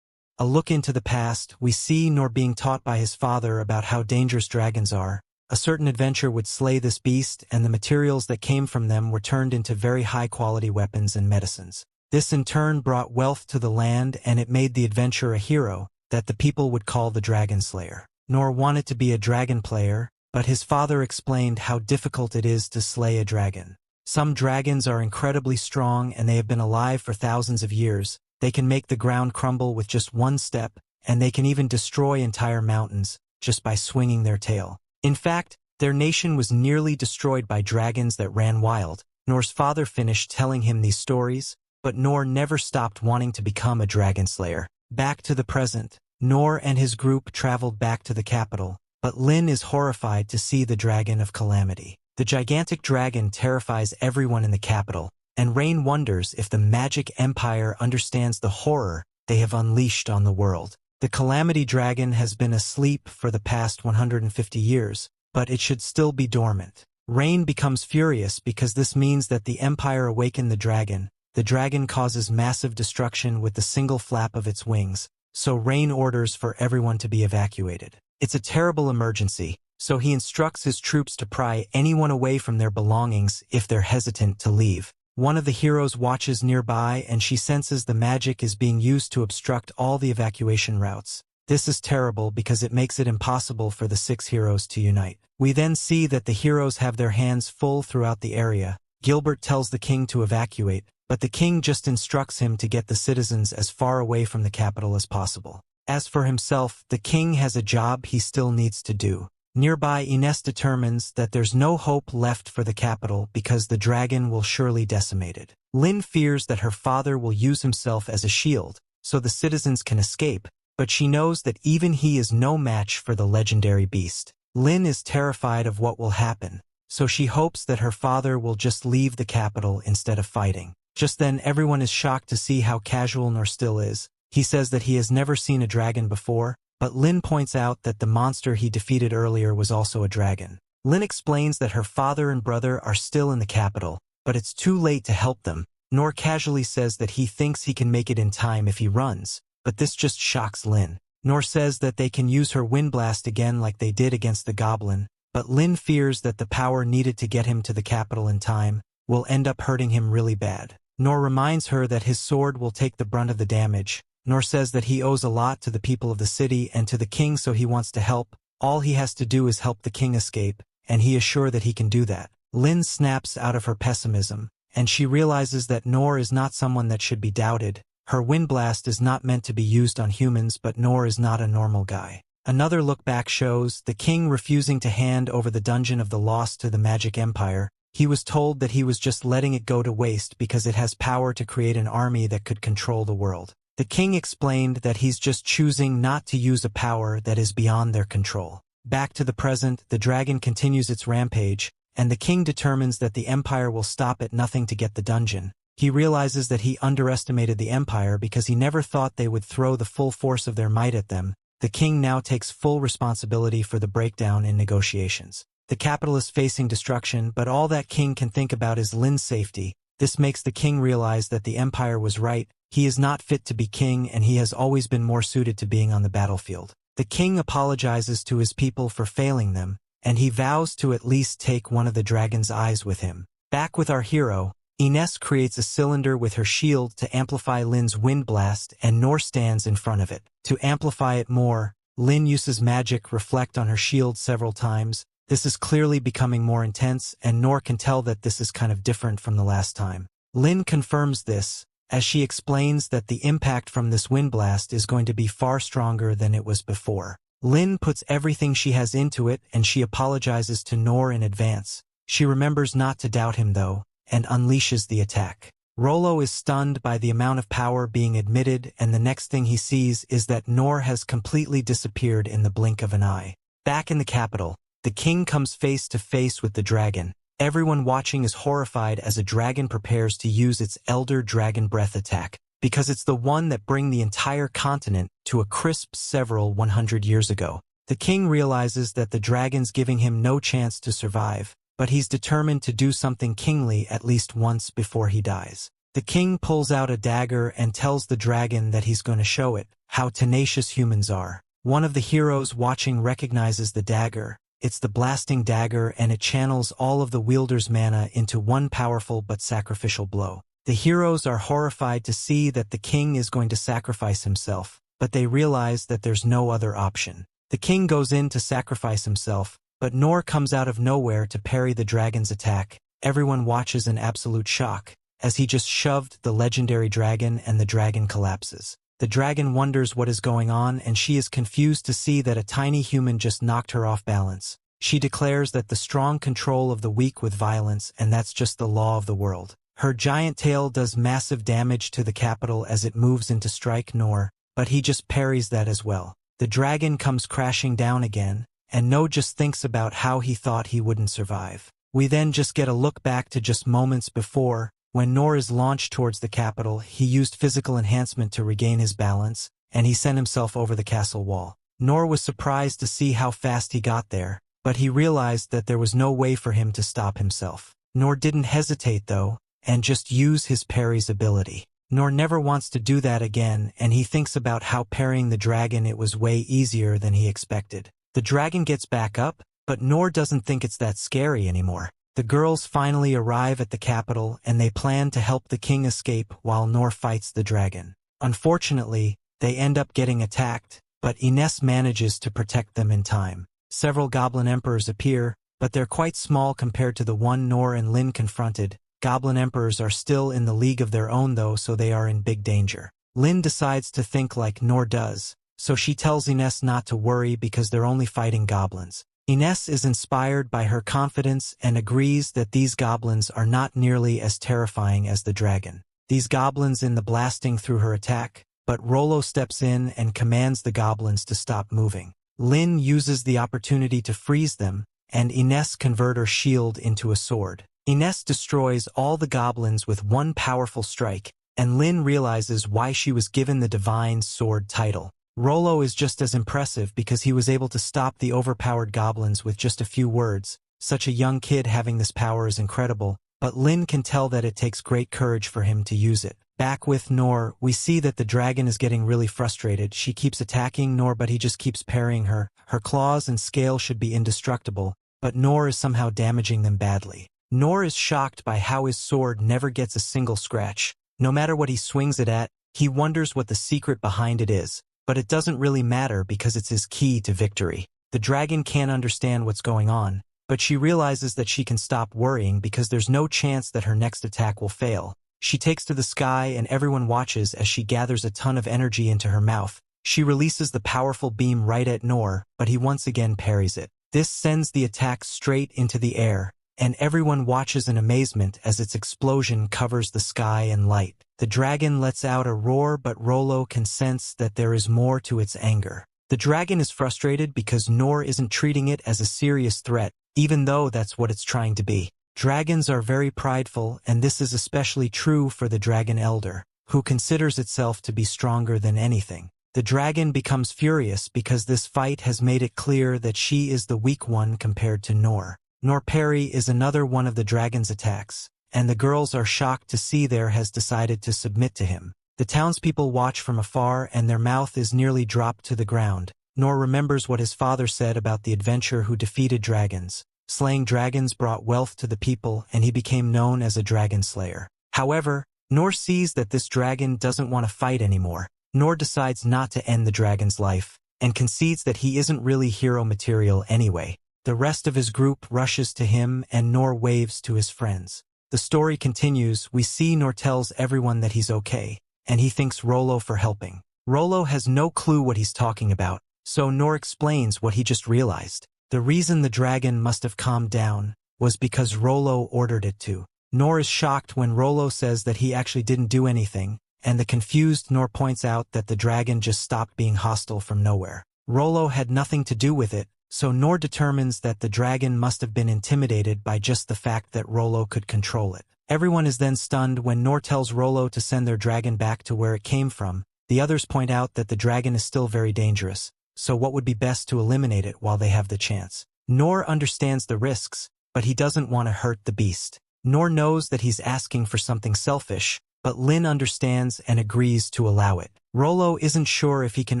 A look into the past, we see Noor being taught by his father about how dangerous dragons are. A certain adventure would slay this beast, and the materials that came from them were turned into very high-quality weapons and medicines. This in turn brought wealth to the land, and it made the adventurer a hero that the people would call the Dragon Slayer. Noor wanted to be a dragon player, but his father explained how difficult it is to slay a dragon. Some dragons are incredibly strong, and they have been alive for thousands of years. They can make the ground crumble with just one step, and they can even destroy entire mountains just by swinging their tail. In fact, their nation was nearly destroyed by dragons that ran wild. Noor's father finished telling him these stories, but Noor never stopped wanting to become a dragon slayer. Back to the present, Noor and his group traveled back to the capital, but Lin is horrified to see the Dragon of Calamity. The gigantic dragon terrifies everyone in the capital, and Rain wonders if the Magic Empire understands the horror they have unleashed on the world. The Calamity Dragon has been asleep for the past 150 years, but it should still be dormant. Rain becomes furious because this means that the Empire awakened the dragon. The dragon causes massive destruction with the single flap of its wings, so Rain orders for everyone to be evacuated. It's a terrible emergency, so he instructs his troops to pry anyone away from their belongings if they're hesitant to leave. One of the heroes watches nearby and she senses the magic is being used to obstruct all the evacuation routes. This is terrible because it makes it impossible for the 6 heroes to unite. We then see that the heroes have their hands full throughout the area. Gilbert tells the king to evacuate, but the king just instructs him to get the citizens as far away from the capital as possible. As for himself, the king has a job he still needs to do. Nearby, Ines determines that there's no hope left for the capital because the dragon will surely decimate it. Lin fears that her father will use himself as a shield, so the citizens can escape, but she knows that even he is no match for the legendary beast. Lin is terrified of what will happen, so she hopes that her father will just leave the capital instead of fighting. Just then, everyone is shocked to see how casual Noor still is. He says that he has never seen a dragon before, but Lin points out that the monster he defeated earlier was also a dragon. Lin explains that her father and brother are still in the capital, but it's too late to help them. Noor casually says that he thinks he can make it in time if he runs, but this just shocks Lin. Noor says that they can use her wind blast again like they did against the goblin, but Lin fears that the power needed to get him to the capital in time will end up hurting him really bad. Noor reminds her that his sword will take the brunt of the damage. Noor says that he owes a lot to the people of the city and to the king, so he wants to help. All he has to do is help the king escape, and he is sure that he can do that. Lin snaps out of her pessimism, and she realizes that Noor is not someone that should be doubted. Her wind blast is not meant to be used on humans, but Noor is not a normal guy. Another look back shows the king refusing to hand over the Dungeon of the Lost to the Magic Empire. He was told that he was just letting it go to waste because it has power to create an army that could control the world. The king explained that he's just choosing not to use a power that is beyond their control. Back to the present, the dragon continues its rampage, and the king determines that the empire will stop at nothing to get the dungeon. He realizes that he underestimated the empire because he never thought they would throw the full force of their might at them. The king now takes full responsibility for the breakdown in negotiations. The capital is facing destruction, but all that king can think about is Lin's safety. This makes the king realize that the empire was right. He is not fit to be king, and he has always been more suited to being on the battlefield. The king apologizes to his people for failing them, and he vows to at least take one of the dragon's eyes with him. Back with our hero, Ines creates a cylinder with her shield to amplify Lin's wind blast, and Noor stands in front of it. To amplify it more, Lin uses magic reflect on her shield several times. This is clearly becoming more intense, and Noor can tell that this is kind of different from the last time. Lin confirms this, as she explains that the impact from this wind blast is going to be far stronger than it was before. Lin puts everything she has into it, and she apologizes to Noor in advance. She remembers not to doubt him though, and unleashes the attack. Rollo is stunned by the amount of power being admitted, and the next thing he sees is that Noor has completely disappeared in the blink of an eye. Back in the capital, the king comes face to face with the dragon. Everyone watching is horrified as a dragon prepares to use its Elder Dragon Breath attack, because it's the one that bring the entire continent to a crisp several 100 years ago. The king realizes that the dragon's giving him no chance to survive, but he's determined to do something kingly at least once before he dies. The king pulls out a dagger and tells the dragon that he's going to show it how tenacious humans are. One of the heroes watching recognizes the dagger. It's the blasting dagger, and it channels all of the wielder's mana into one powerful but sacrificial blow. The heroes are horrified to see that the king is going to sacrifice himself, but they realize that there's no other option. The king goes in to sacrifice himself, but Noor comes out of nowhere to parry the dragon's attack. Everyone watches in absolute shock, as he just shoved the legendary dragon and the dragon collapses. The dragon wonders what is going on, and she is confused to see that a tiny human just knocked her off balance. She declares that the strong control of the weak with violence, and that's just the law of the world. Her giant tail does massive damage to the capital as it moves in to strike Noor, but he just parries that as well. The dragon comes crashing down again, and Noor just thinks about how he thought he wouldn't survive. We then just get a look back to just moments before. When Noor is launched towards the capital, he used physical enhancement to regain his balance, and he sent himself over the castle wall. Noor was surprised to see how fast he got there, but he realized that there was no way for him to stop himself. Noor didn't hesitate though, and just use his parry's ability. Noor never wants to do that again, and he thinks about how parrying the dragon it was way easier than he expected. The dragon gets back up, but Noor doesn't think it's that scary anymore. The girls finally arrive at the capital and they plan to help the king escape while Noor fights the dragon. Unfortunately, they end up getting attacked, but Ines manages to protect them in time. Several goblin emperors appear, but they're quite small compared to the one Noor and Lin confronted. Goblin emperors are still in the league of their own though, so they are in big danger. Lin decides to think like Noor does, so she tells Ines not to worry because they're only fighting goblins. Ines is inspired by her confidence and agrees that these goblins are not nearly as terrifying as the dragon. These goblins in the blasting through her attack, but Rollo steps in and commands the goblins to stop moving. Lin uses the opportunity to freeze them, and Ines convert her shield into a sword. Ines destroys all the goblins with one powerful strike, and Lin realizes why she was given the Divine Sword title. Rollo is just as impressive because he was able to stop the overpowered goblins with just a few words. Such a young kid having this power is incredible, but Lin can tell that it takes great courage for him to use it. Back with Noor, we see that the dragon is getting really frustrated. She keeps attacking Noor, but he just keeps parrying her. Her claws and scale should be indestructible, but Noor is somehow damaging them badly. Noor is shocked by how his sword never gets a single scratch. No matter what he swings it at, he wonders what the secret behind it is, but it doesn't really matter because it's his key to victory. The dragon can't understand what's going on, but she realizes that she can stop worrying because there's no chance that her next attack will fail. She takes to the sky and everyone watches as she gathers a ton of energy into her mouth. She releases the powerful beam right at Noor, but he once again parries it. This sends the attack straight into the air, and everyone watches in amazement as its explosion covers the sky in light. The dragon lets out a roar, but Rollo can sense that there is more to its anger. The dragon is frustrated because Noor isn't treating it as a serious threat, even though that's what it's trying to be. Dragons are very prideful, and this is especially true for the dragon elder, who considers itself to be stronger than anything. The dragon becomes furious because this fight has made it clear that she is the weak one compared to Noor. Noor parry is another one of the dragon's attacks, and the girls are shocked to see there has decided to submit to him. The townspeople watch from afar and their mouth is nearly dropped to the ground. Noor remembers what his father said about the adventurer who defeated dragons. Slaying dragons brought wealth to the people, and he became known as a dragon slayer. However, Noor sees that this dragon doesn't want to fight anymore. Noor decides not to end the dragon's life, and concedes that he isn't really hero material anyway. The rest of his group rushes to him and Noor waves to his friends. The story continues. We see Noor tells everyone that he's okay, and he thanks Rollo for helping. Rollo has no clue what he's talking about, so Noor explains what he just realized. The reason the dragon must have calmed down was because Rollo ordered it to. Noor is shocked when Rollo says that he actually didn't do anything, and the confused Noor points out that the dragon just stopped being hostile from nowhere. Rollo had nothing to do with it, so Noor determines that the dragon must have been intimidated by just the fact that Rollo could control it. Everyone is then stunned when Noor tells Rollo to send their dragon back to where it came from. The others point out that the dragon is still very dangerous, so what would be best to eliminate it while they have the chance? Noor understands the risks, but he doesn't want to hurt the beast. Noor knows that he's asking for something selfish, but Lin understands and agrees to allow it. Rollo isn't sure if he can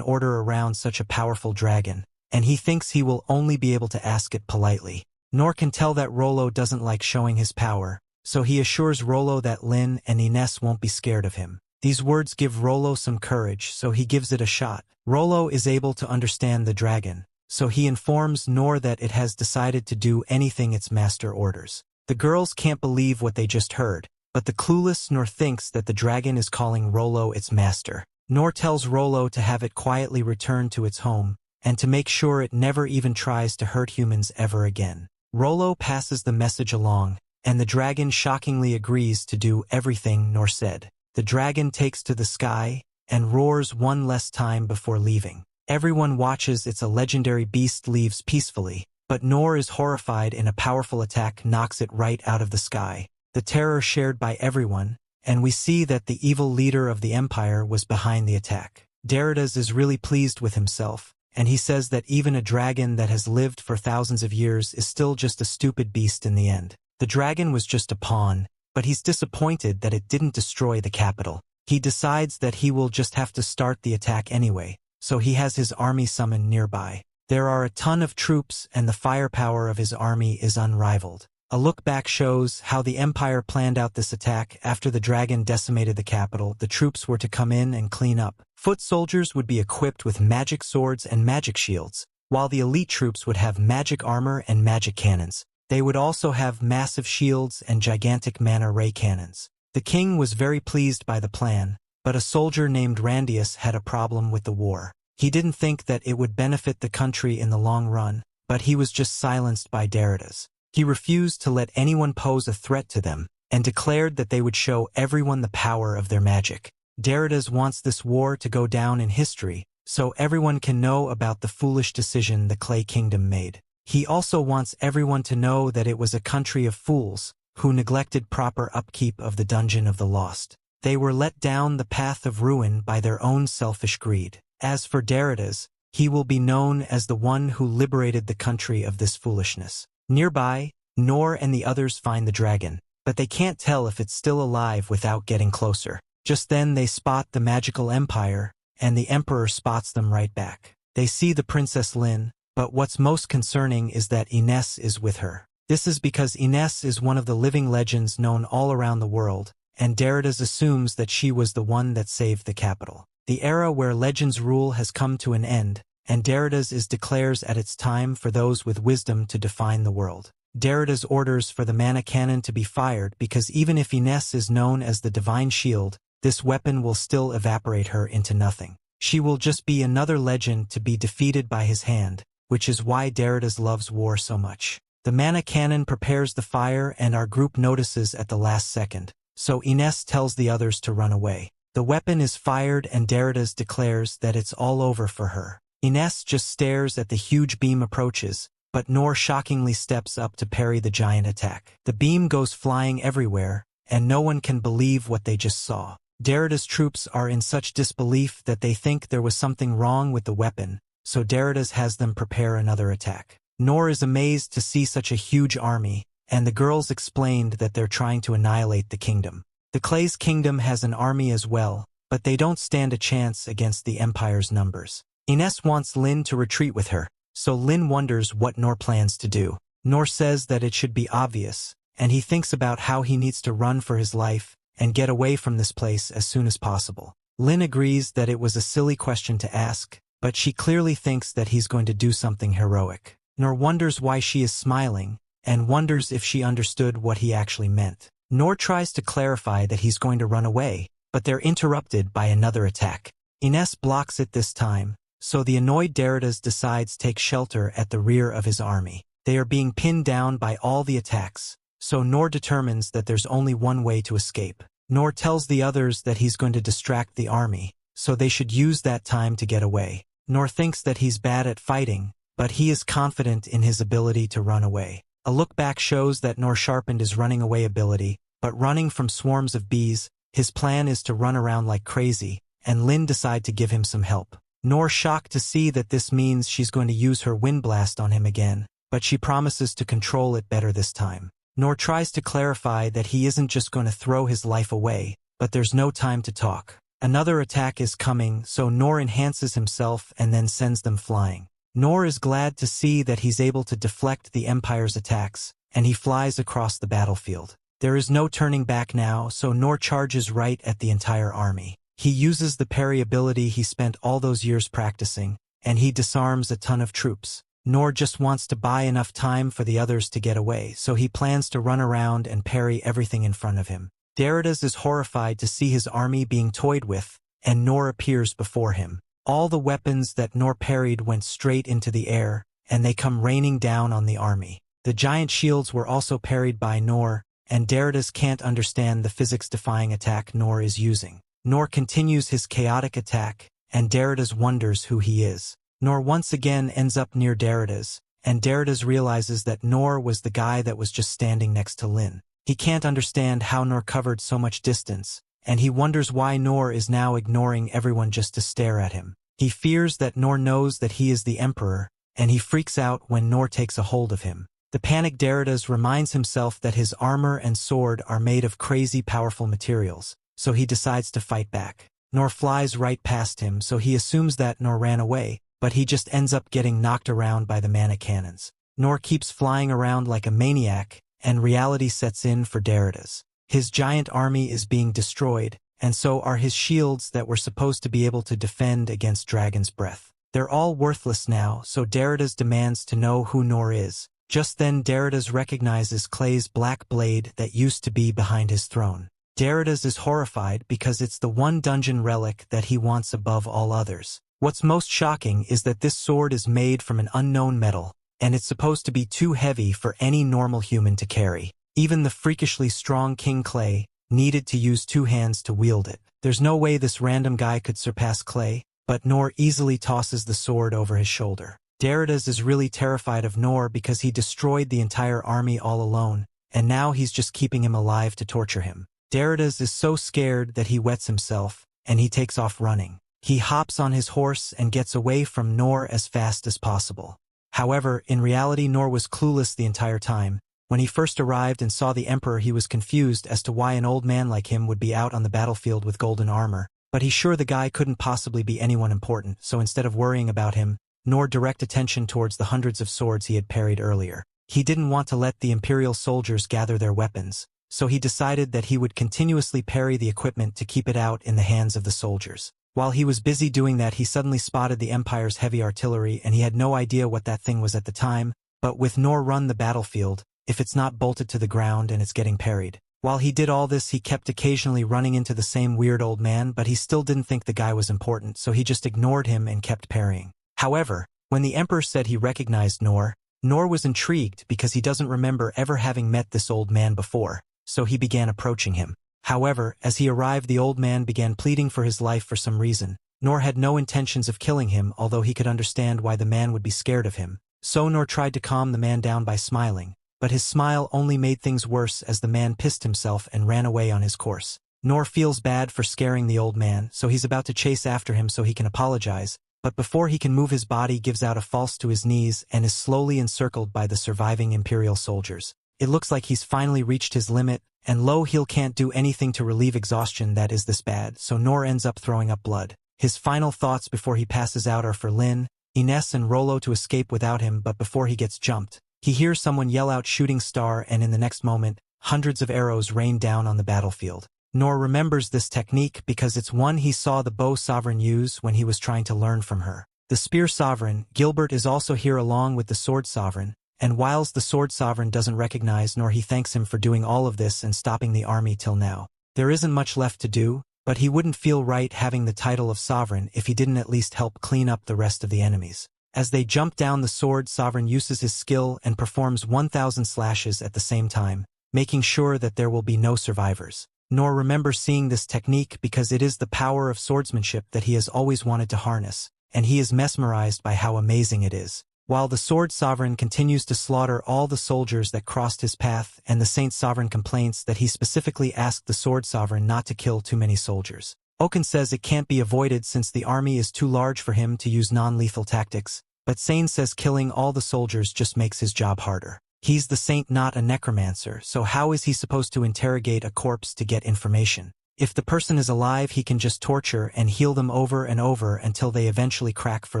order around such a powerful dragon, and he thinks he will only be able to ask it politely. Noor can tell that Rollo doesn't like showing his power, so he assures Rollo that Lin and Ines won't be scared of him. These words give Rollo some courage, so he gives it a shot. Rollo is able to understand the dragon, so he informs Noor that it has decided to do anything its master orders. The girls can't believe what they just heard, but the clueless Noor thinks that the dragon is calling Rollo its master. Noor tells Rollo to have it quietly return to its home, and to make sure it never even tries to hurt humans ever again. Rollo passes the message along, and the dragon shockingly agrees to do everything Noor said. The dragon takes to the sky and roars one last time before leaving. Everyone watches as a legendary beast leaves peacefully, but Noor is horrified and a powerful attack knocks it right out of the sky. The terror shared by everyone, and we see that the evil leader of the empire was behind the attack. Daridas is really pleased with himself, and he says that even a dragon that has lived for thousands of years is still just a stupid beast in the end. The dragon was just a pawn, but he's disappointed that it didn't destroy the capital. He decides that he will just have to start the attack anyway, so he has his army summoned nearby. There are a ton of troops and the firepower of his army is unrivaled. A look back shows how the Empire planned out this attack. After the dragon decimated the capital, the troops were to come in and clean up. Foot soldiers would be equipped with magic swords and magic shields, while the elite troops would have magic armor and magic cannons. They would also have massive shields and gigantic mana ray cannons. The king was very pleased by the plan, but a soldier named Randius had a problem with the war. He didn't think that it would benefit the country in the long run, but he was just silenced by Daridas. He refused to let anyone pose a threat to them, and declared that they would show everyone the power of their magic. Daridas wants this war to go down in history, so everyone can know about the foolish decision the Clay Kingdom made. He also wants everyone to know that it was a country of fools, who neglected proper upkeep of the Dungeon of the Lost. They were let down the path of ruin by their own selfish greed. As for Daridas, he will be known as the one who liberated the country of this foolishness. Nearby, Noor and the others find the dragon, but they can't tell if it's still alive without getting closer. Just then they spot the magical empire, and the emperor spots them right back. They see the Princess Lin, but what's most concerning is that Ines is with her. This is because Ines is one of the living legends known all around the world, and Daridas assumes that she was the one that saved the capital. The era where legends rule has come to an end, and Daridas declares that it's time for those with wisdom to define the world. Daridas orders for the mana cannon to be fired because even if Ines is known as the divine shield, this weapon will still evaporate her into nothing. She will just be another legend to be defeated by his hand, which is why Daridas loves war so much. The mana cannon prepares the fire and our group notices at the last second, so Ines tells the others to run away. The weapon is fired and Daridas declares that it's all over for her. Ines just stares at the huge beam approaches, but Noor shockingly steps up to parry the giant attack. The beam goes flying everywhere, and no one can believe what they just saw. Daridas' troops are in such disbelief that they think there was something wrong with the weapon, so Daridas has them prepare another attack. Noor is amazed to see such a huge army, and the girls explained that they're trying to annihilate the kingdom. The Clay's kingdom has an army as well, but they don't stand a chance against the Empire's numbers. Ines wants Lin to retreat with her, so Lin wonders what Noor plans to do. Noor says that it should be obvious, and he thinks about how he needs to run for his life and get away from this place as soon as possible. Lin agrees that it was a silly question to ask, but she clearly thinks that he's going to do something heroic. Noor wonders why she is smiling, and wonders if she understood what he actually meant. Noor tries to clarify that he's going to run away, but they're interrupted by another attack. Ines blocks it this time, so the annoyed Daridas decides to take shelter at the rear of his army. They are being pinned down by all the attacks, so Noor determines that there's only one way to escape. Noor tells the others that he's going to distract the army, so they should use that time to get away. Noor thinks that he's bad at fighting, but he is confident in his ability to run away. A look back shows that Noor sharpened his running away ability, but running from swarms of bees, his plan is to run around like crazy, and Lin decide to give him some help. Noor shocked to see that this means she's going to use her wind blast on him again, but she promises to control it better this time. Noor tries to clarify that he isn't just going to throw his life away, but there's no time to talk. Another attack is coming, so Noor enhances himself and then sends them flying. Noor is glad to see that he's able to deflect the Empire's attacks, and he flies across the battlefield. There is no turning back now, so Noor charges right at the entire army. He uses the parry ability he spent all those years practicing, and he disarms a ton of troops. Noor just wants to buy enough time for the others to get away, so he plans to run around and parry everything in front of him. Daridas is horrified to see his army being toyed with, and Noor appears before him. All the weapons that Noor parried went straight into the air, and they come raining down on the army. The giant shields were also parried by Noor, and Deridas can't understand the physics-defying attack Noor is using. Noor continues his chaotic attack, and Deridas wonders who he is. Noor once again ends up near Deridas, and Deridas realizes that Noor was the guy that was just standing next to Lin. He can't understand how Noor covered so much distance, and he wonders why Noor is now ignoring everyone just to stare at him. He fears that Noor knows that he is the emperor, and he freaks out when Noor takes a hold of him. The panicked Deridas reminds himself that his armor and sword are made of crazy powerful materials, so he decides to fight back. Noor flies right past him, so he assumes that Noor ran away, but he just ends up getting knocked around by the mana cannons. Noor keeps flying around like a maniac, and reality sets in for Deridas. His giant army is being destroyed, and so are his shields that were supposed to be able to defend against Dragon's Breath. They're all worthless now, so Deridas demands to know who Noor is. Just then Deridas recognizes Clay's black blade that used to be behind his throne. Deridas is horrified because it's the one dungeon relic that he wants above all others. What's most shocking is that this sword is made from an unknown metal, and it's supposed to be too heavy for any normal human to carry. Even the freakishly strong King Clay needed to use 2 hands to wield it. There's no way this random guy could surpass Clay, but Noor easily tosses the sword over his shoulder. Deridas is really terrified of Noor because he destroyed the entire army all alone, and now he's just keeping him alive to torture him. Deridas is so scared that he wets himself, and he takes off running. He hops on his horse and gets away from Noor as fast as possible. However, in reality Noor was clueless the entire time. When he first arrived and saw the Emperor, he was confused as to why an old man like him would be out on the battlefield with golden armor, but he's sure the guy couldn't possibly be anyone important, so instead of worrying about him, Noor directed attention towards the hundreds of swords he had parried earlier. He didn't want to let the Imperial soldiers gather their weapons, so he decided that he would continuously parry the equipment to keep it out in the hands of the soldiers. While he was busy doing that, he suddenly spotted the Empire's heavy artillery, and he had no idea what that thing was at the time, but with Noor run the battlefield, if it's not bolted to the ground and it's getting parried. While he did all this, he kept occasionally running into the same weird old man, but he still didn't think the guy was important, so he just ignored him and kept parrying. However, when the Emperor said he recognized Noor, Noor was intrigued because he doesn't remember ever having met this old man before, so he began approaching him. However, as he arrived, the old man began pleading for his life for some reason. Noor had no intentions of killing him, although he could understand why the man would be scared of him. So Noor tried to calm the man down by smiling, but his smile only made things worse as the man pissed himself and ran away on his course. Noor feels bad for scaring the old man, so he's about to chase after him so he can apologize, but before he can move, his body gives out a false to his knees and is slowly encircled by the surviving Imperial soldiers. It looks like he's finally reached his limit, and he can't do anything to relieve exhaustion that is this bad, so Noor ends up throwing up blood. His final thoughts before he passes out are for Lin, Ines and Rollo to escape without him, but before he gets jumped, he hears someone yell out "Shooting Star," and in the next moment, hundreds of arrows rain down on the battlefield. Noor remembers this technique because it's one he saw the Bow Sovereign use when he was trying to learn from her. The Spear Sovereign, Gilbert, is also here along with the Sword Sovereign, and whilst the Sword Sovereign doesn't recognize Noor, he thanks him for doing all of this and stopping the army till now. There isn't much left to do, but he wouldn't feel right having the title of Sovereign if he didn't at least help clean up the rest of the enemies. As they jump down, the Sword Sovereign uses his skill and performs 1,000 slashes at the same time, making sure that there will be no survivors. Noor remembers seeing this technique because it is the power of swordsmanship that he has always wanted to harness, and he is mesmerized by how amazing it is. While the Sword Sovereign continues to slaughter all the soldiers that crossed his path, and the Saint Sovereign complains that he specifically asked the Sword Sovereign not to kill too many soldiers. Oken says it can't be avoided since the army is too large for him to use non-lethal tactics, but Saint says killing all the soldiers just makes his job harder. He's the saint, not a necromancer, so how is he supposed to interrogate a corpse to get information? If the person is alive, he can just torture and heal them over and over until they eventually crack for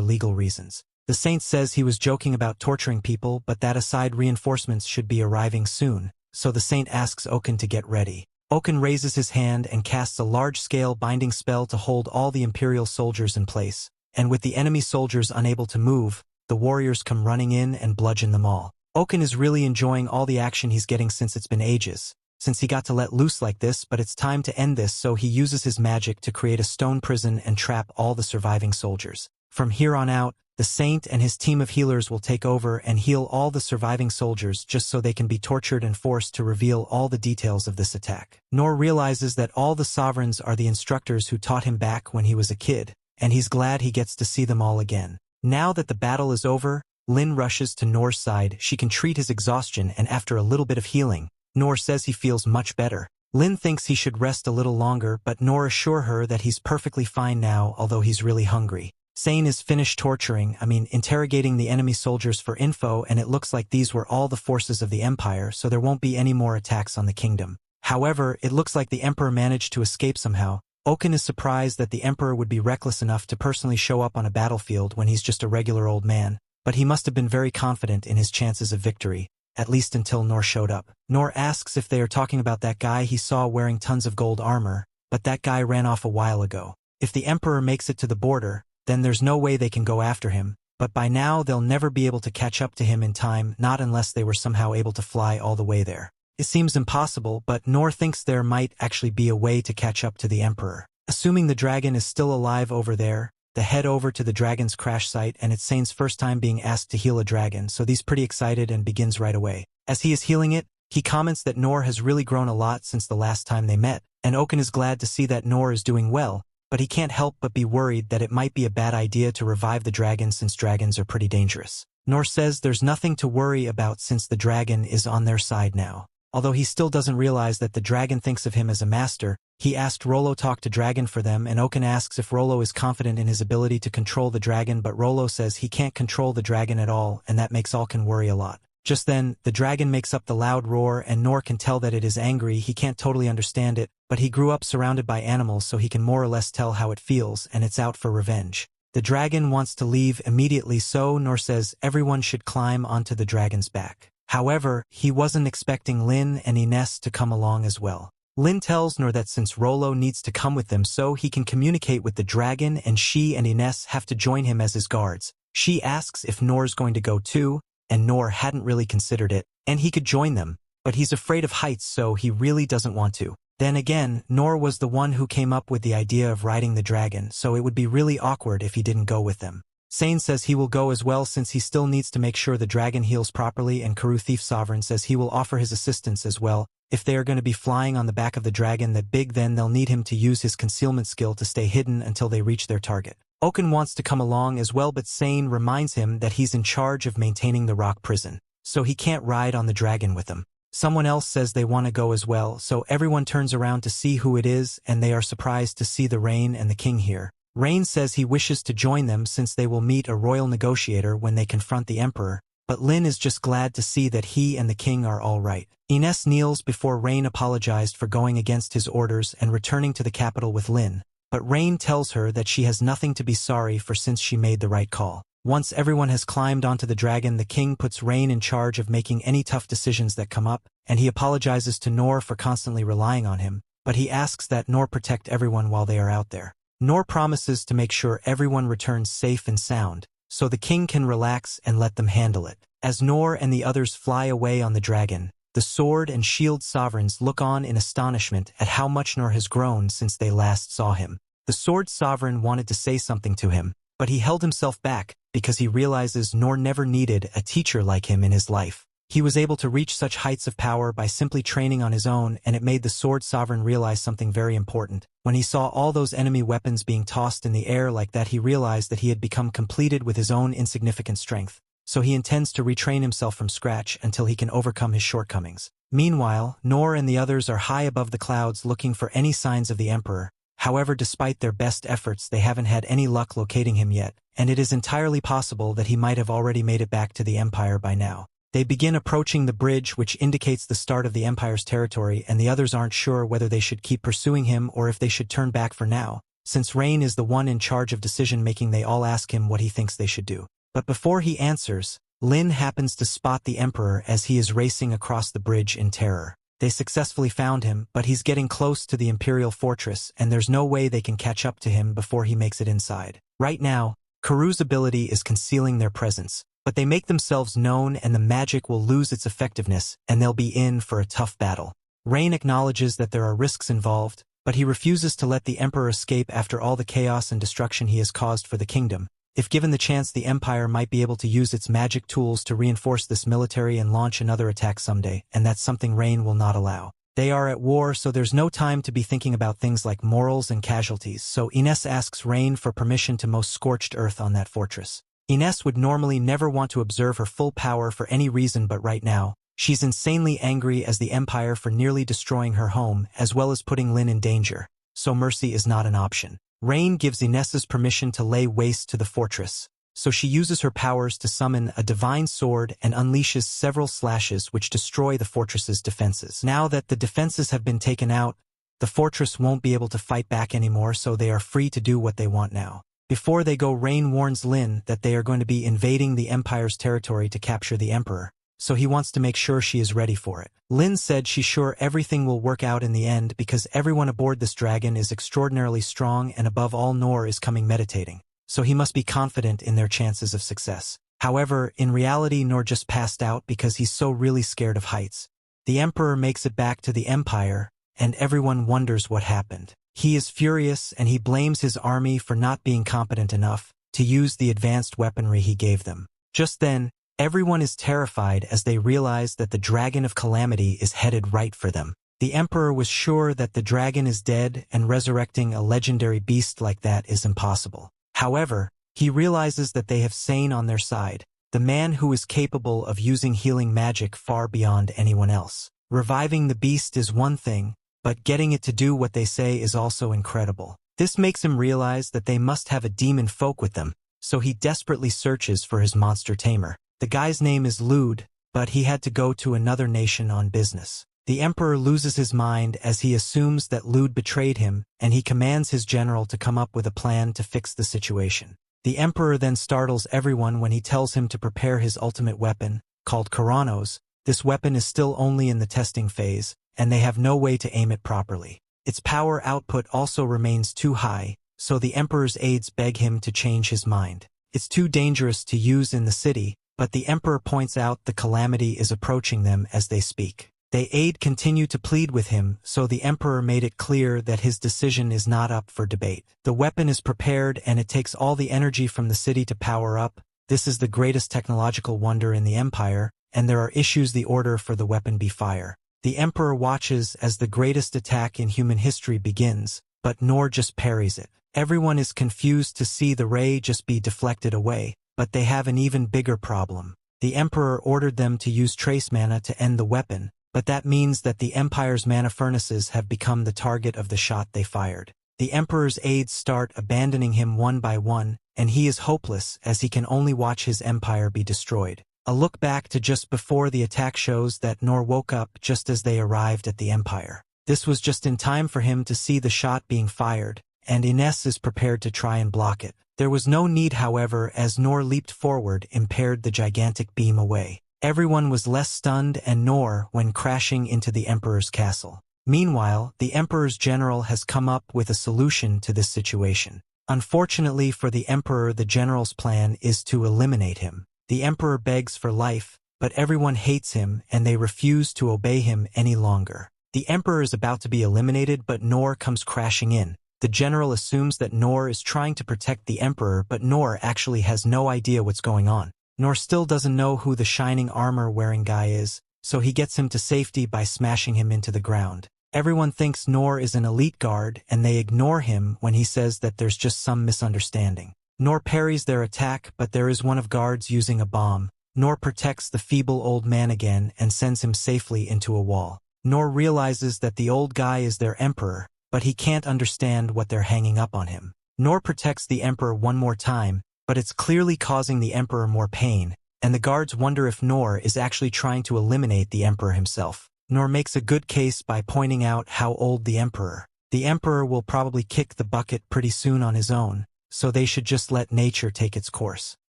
legal reasons. The saint says he was joking about torturing people, but that aside, reinforcements should be arriving soon, so the saint asks Oken to get ready. Oken raises his hand and casts a large-scale binding spell to hold all the Imperial soldiers in place, and with the enemy soldiers unable to move, the warriors come running in and bludgeon them all. Oken is really enjoying all the action he's getting since it's been ages, since he got to let loose like this, but it's time to end this, so he uses his magic to create a stone prison and trap all the surviving soldiers. From here on out, the Saint and his team of healers will take over and heal all the surviving soldiers just so they can be tortured and forced to reveal all the details of this attack. Noor realizes that all the sovereigns are the instructors who taught him back when he was a kid, and he's glad he gets to see them all again. Now that the battle is over, Lin rushes to Noor's side. She can treat his exhaustion, and after a little bit of healing, Noor says he feels much better. Lin thinks he should rest a little longer, but Noor assures her that he's perfectly fine now, although he's really hungry. Sane is finished interrogating the enemy soldiers for info, and it looks like these were all the forces of the Empire, so there won't be any more attacks on the kingdom. However, it looks like the Emperor managed to escape somehow. Oken is surprised that the Emperor would be reckless enough to personally show up on a battlefield when he's just a regular old man, but he must have been very confident in his chances of victory, at least until Noor showed up. Noor asks if they are talking about that guy he saw wearing tons of gold armor, but that guy ran off a while ago. If the Emperor makes it to the border, then there's no way they can go after him, but by now they'll never be able to catch up to him in time, not unless they were somehow able to fly all the way there. It seems impossible, but Noor thinks there might actually be a way to catch up to the Emperor. Assuming the dragon is still alive over there, they head over to the dragon's crash site, and it's Sane's first time being asked to heal a dragon, so he's pretty excited and begins right away. As he is healing it, he comments that Noor has really grown a lot since the last time they met, and Oken is glad to see that Noor is doing well, but he can't help but be worried that it might be a bad idea to revive the dragon since dragons are pretty dangerous. Noor says there's nothing to worry about since the dragon is on their side now. Although he still doesn't realize that the dragon thinks of him as a master, he asked Rollo talk to dragon for them, and Oken asks if Rollo is confident in his ability to control the dragon, but Rollo says he can't control the dragon at all, and that makes Oken worry a lot. Just then, the dragon makes up the loud roar, and Noor can tell that it is angry. He can't totally understand it, but he grew up surrounded by animals, so he can more or less tell how it feels, and it's out for revenge. The dragon wants to leave immediately, so Noor says everyone should climb onto the dragon's back. However, he wasn't expecting Lin and Ines to come along as well. Lin tells Noor that since Rollo needs to come with them so he can communicate with the dragon, and she and Ines have to join him as his guards. She asks if Noor's going to go too, and Noor hadn't really considered it, and he could join them, but he's afraid of heights, so he really doesn't want to. Then again, Noor was the one who came up with the idea of riding the dragon, so it would be really awkward if he didn't go with them. Sane says he will go as well since he still needs to make sure the dragon heals properly, and Karu Thief Sovereign says he will offer his assistance as well. If they are going to be flying on the back of the dragon that big, then they'll need him to use his concealment skill to stay hidden until they reach their target. Oken wants to come along as well, but Sane reminds him that he's in charge of maintaining the rock prison, so he can't ride on the dragon with them. Someone else says they want to go as well, so everyone turns around to see who it is, and they are surprised to see the Rain and the king here. Rain says he wishes to join them since they will meet a royal negotiator when they confront the Emperor, but Lin is just glad to see that he and the king are all right. Ines kneels before Rain apologized for going against his orders and returning to the capital with Lin, but Rain tells her that she has nothing to be sorry for since she made the right call. Once everyone has climbed onto the dragon, the king puts Rain in charge of making any tough decisions that come up, and he apologizes to Noor for constantly relying on him, but he asks that Noor protect everyone while they are out there. Noor promises to make sure everyone returns safe and sound, so the king can relax and let them handle it. As Noor and the others fly away on the dragon, the Sword and Shield Sovereigns look on in astonishment at how much Noor has grown since they last saw him. The Sword Sovereign wanted to say something to him, but he held himself back because he realizes Noor never needed a teacher like him in his life. He was able to reach such heights of power by simply training on his own, and it made the Sword Sovereign realize something very important. When he saw all those enemy weapons being tossed in the air like that, he realized that he had become completed with his own insignificant strength, so he intends to retrain himself from scratch until he can overcome his shortcomings. Meanwhile, Noor and the others are high above the clouds looking for any signs of the Emperor. However, despite their best efforts, they haven't had any luck locating him yet, and it is entirely possible that he might have already made it back to the Empire by now. They begin approaching the bridge, which indicates the start of the Empire's territory, and the others aren't sure whether they should keep pursuing him or if they should turn back for now. Since Rain is the one in charge of decision-making, they all ask him what he thinks they should do. But before he answers, Lin happens to spot the Emperor as he is racing across the bridge in terror. They successfully found him, but he's getting close to the Imperial Fortress, and there's no way they can catch up to him before he makes it inside. Right now, Karu's ability is concealing their presence, but they make themselves known and the magic will lose its effectiveness, and they'll be in for a tough battle. Rain acknowledges that there are risks involved, but he refuses to let the Emperor escape after all the chaos and destruction he has caused for the kingdom. If given the chance, the Empire might be able to use its magic tools to reinforce this military and launch another attack someday, and that's something Rain will not allow. They are at war, so there's no time to be thinking about things like morals and casualties, so Ines asks Rain for permission to most scorched earth on that fortress. Ines would normally never want to observe her full power for any reason, but right now, she's insanely angry as the Empire for nearly destroying her home, as well as putting Lin in danger, so mercy is not an option. Rain gives Ines's permission to lay waste to the fortress, so she uses her powers to summon a divine sword and unleashes several slashes which destroy the fortress's defenses. Now that the defenses have been taken out, the fortress won't be able to fight back anymore, so they are free to do what they want now. Before they go, Rain warns Lin that they are going to be invading the Empire's territory to capture the Emperor, so he wants to make sure she is ready for it. Lin said she's sure everything will work out in the end because everyone aboard this dragon is extraordinarily strong, and above all, Noor is coming meditating, so he must be confident in their chances of success. However, in reality, Noor just passed out because he's so really scared of heights. The Emperor makes it back to the Empire, and everyone wonders what happened. He is furious and he blames his army for not being competent enough to use the advanced weaponry he gave them. Just then, everyone is terrified as they realize that the Dragon of Calamity is headed right for them. The Emperor was sure that the dragon is dead, and resurrecting a legendary beast like that is impossible. However, he realizes that they have Sane on their side, the man who is capable of using healing magic far beyond anyone else. Reviving the beast is one thing, but getting it to do what they say is also incredible. This makes him realize that they must have a demon folk with them, so he desperately searches for his monster tamer. The guy's name is Lude, but he had to go to another nation on business. The Emperor loses his mind as he assumes that Lude betrayed him, and he commands his general to come up with a plan to fix the situation. The Emperor then startles everyone when he tells him to prepare his ultimate weapon, called Karanos. This weapon is still only in the testing phase, and they have no way to aim it properly. Its power output also remains too high, so the Emperor's aides beg him to change his mind. It's too dangerous to use in the city, but the Emperor points out the calamity is approaching them as they speak. They aide continue to plead with him, so the Emperor made it clear that his decision is not up for debate. The weapon is prepared and it takes all the energy from the city to power up. This is the greatest technological wonder in the Empire, and there are issues the order for the weapon be fire. The Emperor watches as the greatest attack in human history begins, but Noor just parries it. Everyone is confused to see the ray just be deflected away, but they have an even bigger problem. The Emperor ordered them to use trace mana to end the weapon, but that means that the Empire's mana furnaces have become the target of the shot they fired. The Emperor's aides start abandoning him one by one, and he is hopeless as he can only watch his empire be destroyed. A look back to just before the attack shows that Noor woke up just as they arrived at the Empire. This was just in time for him to see the shot being fired, and Ines is prepared to try and block it. There was no need, however, as Noor leaped forward, impaired the gigantic beam away. Everyone was less stunned and Noor when crashing into the Emperor's castle. Meanwhile, the Emperor's general has come up with a solution to this situation. Unfortunately for the Emperor, the general's plan is to eliminate him. The Emperor begs for life, but everyone hates him and they refuse to obey him any longer. The Emperor is about to be eliminated, but Noor comes crashing in. The general assumes that Noor is trying to protect the Emperor, but Noor actually has no idea what's going on. Noor still doesn't know who the shining armor-wearing guy is, so he gets him to safety by smashing him into the ground. Everyone thinks Noor is an elite guard, and they ignore him when he says that there's just some misunderstanding. Noor parries their attack, but there is one of guards using a bomb. Noor protects the feeble old man again and sends him safely into a wall. Noor realizes that the old guy is their Emperor, but he can't understand what they're hanging up on him. Noor protects the Emperor one more time, but it's clearly causing the Emperor more pain, and the guards wonder if Noor is actually trying to eliminate the Emperor himself. Noor makes a good case by pointing out how old the Emperor will probably kick the bucket pretty soon on his own, so they should just let nature take its course.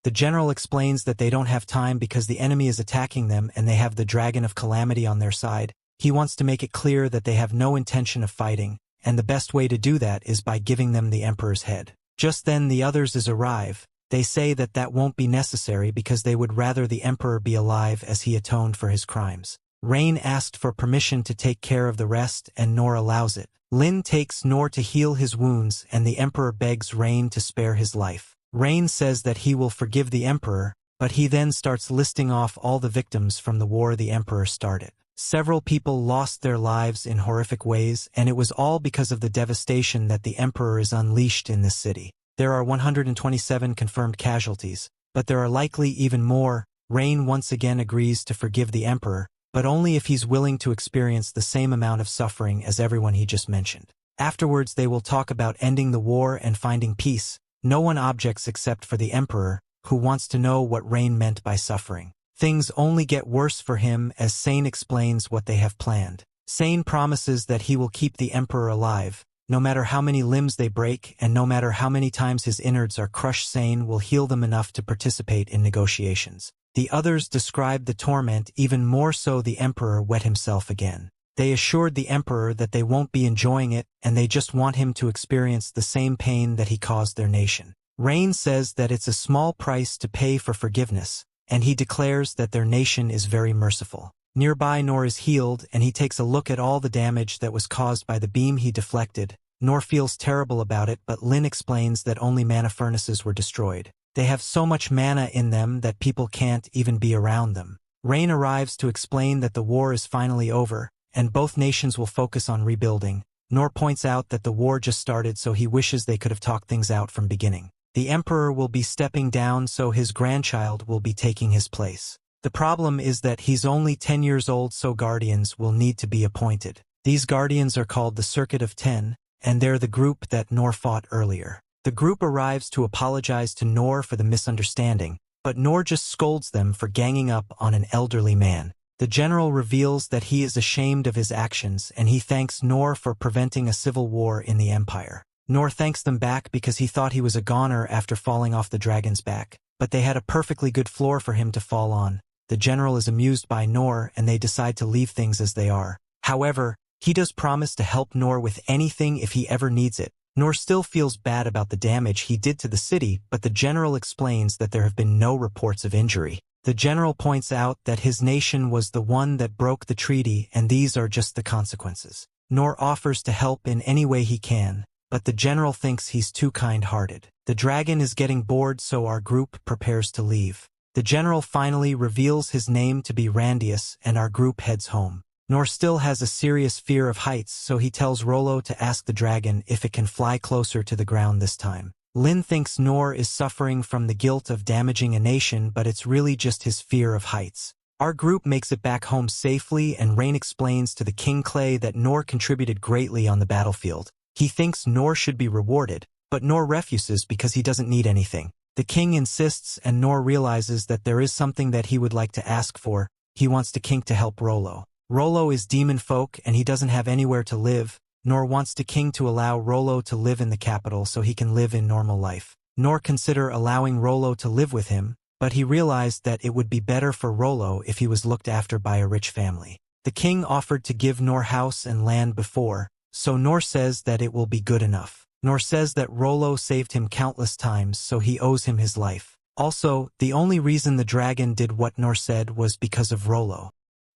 The general explains that they don't have time because the enemy is attacking them and they have the Dragon of Calamity on their side. He wants to make it clear that they have no intention of fighting, and the best way to do that is by giving them the Emperor's head. Just then the others arrive. They say that that won't be necessary because they would rather the Emperor be alive as he atoned for his crimes. Rain asked for permission to take care of the rest and Noor allows it. Lin takes Noor to heal his wounds and the Emperor begs Rain to spare his life. Rain says that he will forgive the Emperor, but he then starts listing off all the victims from the war the Emperor started. Several people lost their lives in horrific ways, and it was all because of the devastation that the Emperor is unleashed in this city. There are 127 confirmed casualties, but there are likely even more. Rain once again agrees to forgive the Emperor, but only if he's willing to experience the same amount of suffering as everyone he just mentioned. Afterwards they will talk about ending the war and finding peace. No one objects except for the Emperor, who wants to know what Rain meant by suffering. Things only get worse for him as Sane explains what they have planned. Sane promises that he will keep the Emperor alive. No matter how many limbs they break and no matter how many times his innards are crushed, Sane will heal them enough to participate in negotiations. The others described the torment even more, so the Emperor wet himself again. They assured the Emperor that they won't be enjoying it and they just want him to experience the same pain that he caused their nation. Rain says that it's a small price to pay for forgiveness, and he declares that their nation is very merciful. Nearby, Noor is healed, and he takes a look at all the damage that was caused by the beam he deflected. Noor feels terrible about it, but Lin explains that only mana furnaces were destroyed. They have so much mana in them that people can't even be around them. Rain arrives to explain that the war is finally over, and both nations will focus on rebuilding. Noor points out that the war just started, so he wishes they could have talked things out from beginning. The Emperor will be stepping down, so his grandchild will be taking his place. The problem is that he's only 10 years old, so guardians will need to be appointed. These guardians are called the Circuit of 10, and they're the group that Noor fought earlier. The group arrives to apologize to Noor for the misunderstanding, but Noor just scolds them for ganging up on an elderly man. The general reveals that he is ashamed of his actions, and he thanks Noor for preventing a civil war in the Empire. Noor thanks them back because he thought he was a goner after falling off the dragon's back, but they had a perfectly good floor for him to fall on. The general is amused by Noor and they decide to leave things as they are. However, he does promise to help Noor with anything if he ever needs it. Noor still feels bad about the damage he did to the city, but the general explains that there have been no reports of injury. The general points out that his nation was the one that broke the treaty and these are just the consequences. Noor offers to help in any way he can, but the general thinks he's too kind-hearted. The dragon is getting bored, so our group prepares to leave. The general finally reveals his name to be Randius and our group heads home. Noor still has a serious fear of heights, so he tells Rollo to ask the dragon if it can fly closer to the ground this time. Lin thinks Noor is suffering from the guilt of damaging a nation, but it's really just his fear of heights. Our group makes it back home safely, and Rain explains to the King Clay that Noor contributed greatly on the battlefield. He thinks Noor should be rewarded, but Noor refuses because he doesn't need anything. The king insists, and Noor realizes that there is something that he would like to ask for. He wants the king to help Rollo. Rollo is demon folk and he doesn't have anywhere to live. Noor wants the king to allow Rollo to live in the capital so he can live in normal life. Noor consider allowing Rollo to live with him, but he realized that it would be better for Rollo if he was looked after by a rich family. The king offered to give Noor house and land before, so Noor says that it will be good enough. Noor says that Rollo saved him countless times, so he owes him his life. Also, the only reason the dragon did what Noor said was because of Rollo.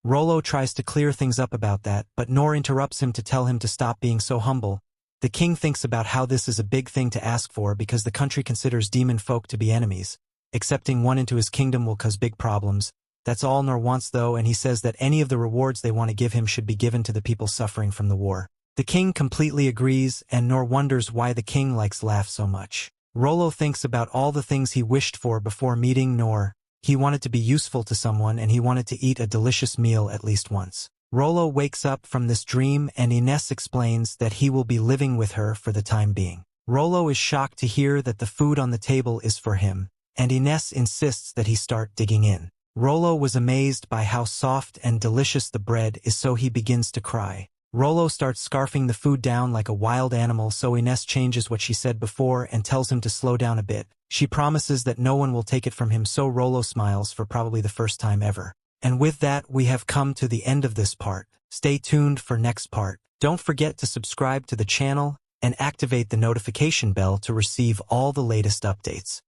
Rollo tries to clear things up about that, but Noor interrupts him to tell him to stop being so humble. The king thinks about how this is a big thing to ask for because the country considers demon folk to be enemies. Accepting one into his kingdom will cause big problems. That's all Noor wants though, and he says that any of the rewards they want to give him should be given to the people suffering from the war. The king completely agrees, and Noor wonders why the king likes laugh so much. Rollo thinks about all the things he wished for before meeting Noor. He wanted to be useful to someone and he wanted to eat a delicious meal at least once. Rollo wakes up from this dream and Ines explains that he will be living with her for the time being. Rollo is shocked to hear that the food on the table is for him, and Ines insists that he start digging in. Rollo was amazed by how soft and delicious the bread is, so he begins to cry. Rollo starts scarfing the food down like a wild animal, so Ines changes what she said before and tells him to slow down a bit. She promises that no one will take it from him, so Rollo smiles for probably the first time ever. And with that, we have come to the end of this part. Stay tuned for next part. Don't forget to subscribe to the channel and activate the notification bell to receive all the latest updates.